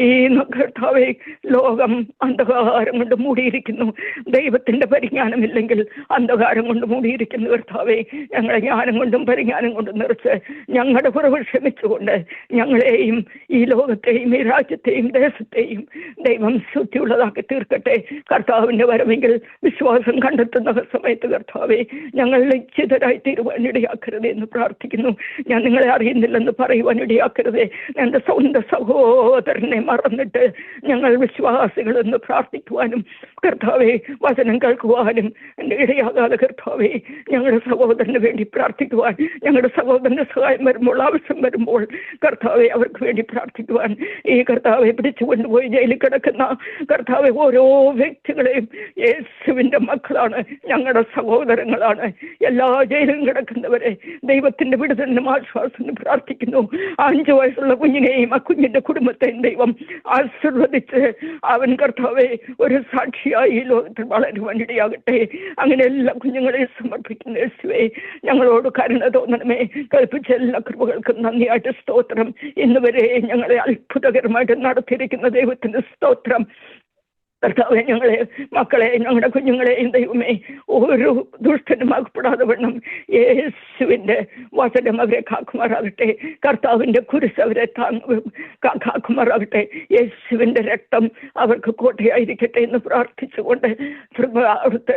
ഈ കർത്താവെ ലോകം അന്ധകാരം കൊണ്ട് മൂടിയിരിക്കുന്നു. ദൈവത്തിന്റെ പരിജ്ഞാനമില്ലെങ്കിൽ അന്ധകാരം കൊണ്ട് മൂടിയിരിക്കുന്നു. കർത്താവെ ഞങ്ങളെ ജ്ഞാനം കൊണ്ടും പരിജ്ഞാനം കൊണ്ടും നിറച്ച് ഞങ്ങളുടെ കുറവ് ക്ഷമിച്ചുകൊണ്ട് ഞങ്ങളെയും ഈ ലോകത്തെയും ഈ രാജ്യത്തെയും ദേശത്തെയും ദൈവം ശുദ്ധിയുള്ളതാക്കി തീർക്കട്ടെ. കർത്താവിന്റെ വരവെങ്കിൽ വിശ്വാസം കണ്ടെത്തുന്ന സമയത്ത് കർത്താവെ ഞങ്ങൾ ലജ്ജിതരായി തീരുവാൻ ഇടയാക്കരുത് എന്ന് പ്രാർത്ഥിക്കുന്നു. ഞാൻ നിങ്ങളെ അറിയുന്നില്ലെന്ന് പറയുവാൻ ഇടയാക്കരുത്. എൻ്റെ സ്വന്തം സഹോദരനെ മറന്നിട്ട് ഞങ്ങൾ വിശ്വാസികളെന്ന് പ്രാർത്ഥിക്കുവാനും കർത്താവെ വചനം കേൾക്കുവാനും എൻ്റെ ഇടയാകാതെ കർത്താവെ ഞങ്ങളുടെ സഹോദരന് വേണ്ടി പ്രാർത്ഥിക്കുവാൻ, ഞങ്ങളുടെ സഹോദരന്റെ സഹായം വരുമ്പോൾ, ആവശ്യം വരുമ്പോൾ കർത്താവെ അവർക്ക് വേണ്ടി പ്രാർത്ഥിക്കുവാൻ, ഈ കർത്താവെ പിടിച്ചു കൊണ്ടുപോയി ജയിലിൽ കിടക്കുന്ന കർത്താവെ ഓരോ വ്യക്തികളെയും യേശുവിൻ്റെ മക്കളാണ്, ഞങ്ങളുടെ സഹോദരങ്ങളാണ്. എല്ലാ ജയിലിലും കിടക്കുന്നവരെ ദൈവത്തിന്റെ വിടുതലിനും ആശ്വാസത്തിനും പ്രാർത്ഥിക്കുന്നു. 5 വയസ്സുള്ള കുഞ്ഞിനെയും ആ കുഞ്ഞിന്റെ കുടുംബത്തെയും ദൈവം ആശീർവദിച്ച് അവൻ കർത്താവെ ഒരു സാക്ഷിയായി ഈ ലോകത്തിൽ വളരുവാൻ ഇടയാകട്ടെ. അങ്ങനെ എല്ലാ കുഞ്ഞുങ്ങളെയും സമർപ്പിക്കുന്ന യേശുവേ ഞങ്ങളോട് കരുണ തോന്നണമേ. കൽപ്പിച്ച എല്ലാ കൃപകൾക്കും നന്ദിയായിട്ട് സ്തോത്രം. ഇന്ന് വരെ ഞങ്ങളെ അത്ഭുതകരമായിട്ട് നടത്തിയിരിക്കുന്ന ദൈവത്തിന്റെ സ്തോത്രം. കർത്താവെ ഞങ്ങളെ മക്കളെ ഞങ്ങളുടെ കുഞ്ഞുങ്ങളെയും ദൈവമേ ഒരു ദുഷ്ടനും അകപ്പെടാതെ വണ്ണം യേശുവിൻ്റെ വചനം അവരെ കാക്കുമാറാകട്ടെ. കർത്താവിൻ്റെ കുരിശ് അവരെ കാക്കുമാറാകട്ടെ. യേശുവിൻ്റെ രക്തം അവർക്ക് കോട്ടയായിരിക്കട്ടെ എന്ന് പ്രാർത്ഥിച്ചുകൊണ്ട് അവിടുത്തെ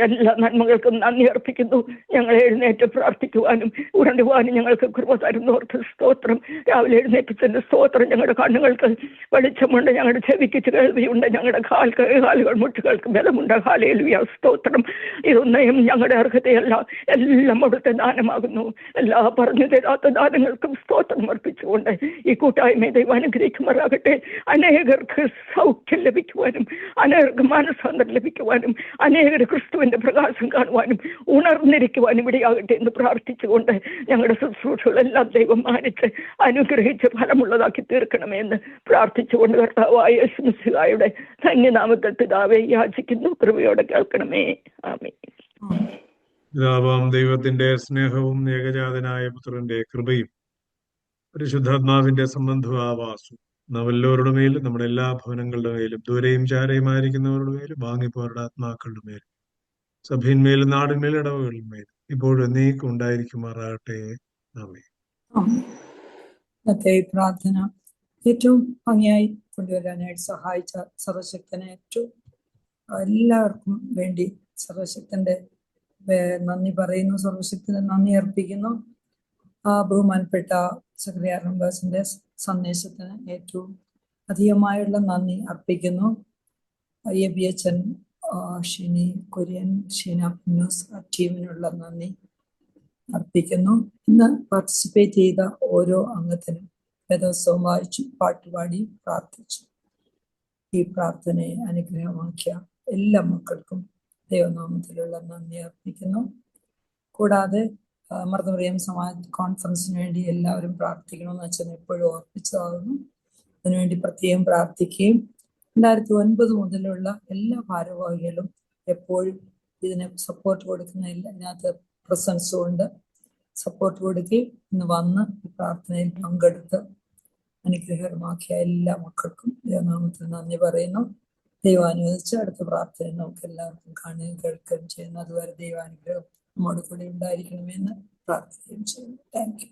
എല്ലാ നന്മകൾക്കും നന്ദി അർപ്പിക്കുന്നു. ഞങ്ങളെ എഴുന്നേറ്റ് പ്രാർത്ഥിക്കുവാനും ഉണരുവാനും ഞങ്ങൾക്ക് കൃപ തരുന്നോർത്ത് സ്തോത്രം. രാവിലെ എഴുന്നേറ്റത്തിൻ്റെ സ്തോത്രം. ഞങ്ങളുടെ കണ്ണുകൾക്ക് വെളിച്ചമുണ്ട്, ഞങ്ങളുടെ ചെവിക്ക് കേൾവിയുണ്ട്, ഞങ്ങളുടെ കാലുകൾ മുട്ടുകൾക്ക് ബലമുണ്ട്. ഹല്ലേലൂയ സ്തോത്രം. ഇതൊന്നും ഞങ്ങളുടെ അർഹതയല്ല, എല്ലാം അവിടുത്തെ ദാനമാകുന്നു. എല്ലാ പറഞ്ഞു തരാത്ത ദാനങ്ങൾക്കും സ്തോത്രം അർപ്പിച്ചുകൊണ്ട് ഈ കൂട്ടായ്മ ദൈവം അനുഗ്രഹിക്കുമാറാകട്ടെ. അനേകർക്ക് സൗഖ്യം ലഭിക്കുവാനും അനേകർക്ക് മാനസാന്തരം ലഭിക്കുവാനും അനേകർ ക്രിസ്തുവിന്റെ പ്രകാശം കാണുവാനും ഉണർന്നിരിക്കുവാനും ഇടയാകട്ടെ എന്ന് പ്രാർത്ഥിച്ചുകൊണ്ട് ഞങ്ങളുടെ ശുശ്രൂഷകളെല്ലാം ദൈവം മാനിച്ച് അനുഗ്രഹിച്ച് ഫലമുള്ളതാക്കി തീർക്കണമെന്ന് പ്രാർത്ഥിച്ചുകൊണ്ട് കർത്താവായ യേശു മിശിഹായുടെ ധന്യനാമത്തിൽ പിതാവേ യാചിക്കുന്നു. കൃപയോടെ കേൾക്കണമേ. ആമേൻ. പിതാവാം ദൈവത്തിന്റെ സ്നേഹവും ഏകജാതനായ പുത്രന്റെ കൃപയും പരിശുദ്ധാത്മാവിന്റെ സംബന്ധവാസവും നമ്മെല്ലാവരുടെ മേലും നമ്മുടെ എല്ലാ ഭവനങ്ങളുടെ മേലും ദൂരെയും ചാരയുമായിരിക്കുന്നവരുടെ മേലും വാങ്ങിപ്പോരുടെ ആത്മാക്കളുടെ മേലും സഭയിന്മേലും നാടിന്മേലും ഇടവകളിന്മേലും ഇപ്പോഴും എന്നേക്കും ഉണ്ടായിരിക്കുമാറാകട്ടെ. ആമേൻ. ഇന്നത്തെ പ്രാർത്ഥന ഏറ്റവും ഭംഗിയായി കൊണ്ടുവരാനായിട്ട് സഹായിച്ച സർവശക്തനെ ഏറ്റവും എല്ലാവർക്കും വേണ്ടി സർവശക്തന്റെ നന്ദി പറയുന്നു. സർവശക്തന് നന്ദി അർപ്പിക്കുന്നു. ബഹുമാനപ്പെട്ട സക്കറിയ റംബാസിന്റെ സന്ദേശത്തിന് ഏറ്റവും അധികമായുള്ള നന്ദി അർപ്പിക്കുന്നു. ABHN ഷിനി കുര്യൻ, ഷീന പുന്നൂസ് ടീമിനുള്ള നന്ദി അർപ്പിക്കുന്നു. ഇന്ന് പാർട്ടിസിപ്പേറ്റ് ചെയ്ത ഓരോ അംഗത്തിനും വേദോത്സവം വായിച്ചു, പാട്ടുപാടി, പ്രാർത്ഥിച്ചു. ഈ പ്രാർത്ഥനയെ അനുഗ്രഹമാക്കിയ എല്ലാ മക്കൾക്കും ദൈവനാമത്തിലുള്ള നന്ദി അർപ്പിക്കുന്നു. കൂടാതെ മർദ്ദമറിയം സമാജ കോൺഫറൻസിന് വേണ്ടി എല്ലാവരും പ്രാർത്ഥിക്കണമെന്ന് അച്ഛൻ എപ്പോഴും ഓർപ്പിച്ചതാകുന്നു. അതിനുവേണ്ടി പ്രത്യേകം പ്രാർത്ഥിക്കുകയും 2009 മുതലുള്ള എല്ലാ ഭാരവാഹികളും എപ്പോഴും ഇതിന് സപ്പോർട്ട് കൊടുക്കുന്ന ഇതിനകത്ത് പ്രസൻസും ഉണ്ട്. സപ്പോർട്ട് കൊടുക്കുകയും ഇന്ന് വന്ന് ഈ പ്രാർത്ഥനയിൽ പങ്കെടുത്ത് അനുഗ്രഹകരമാക്കിയ എല്ലാ മക്കൾക്കും ദൈവനാമത്തിൽ നന്ദി പറയുന്നു. ദൈവം അനുവദിച്ച് അടുത്ത പ്രാർത്ഥന നമുക്ക് എല്ലാവർക്കും കാണുകയും കേൾക്കുകയും ചെയ്യുന്നു. അതുവരെ ദൈവാനുഗ്രഹം നമ്മോട് കൂടെ ഉണ്ടായിരിക്കണമെന്ന് പ്രാർത്ഥിക്കുകയും ചെയ്യുന്നു. Thank you.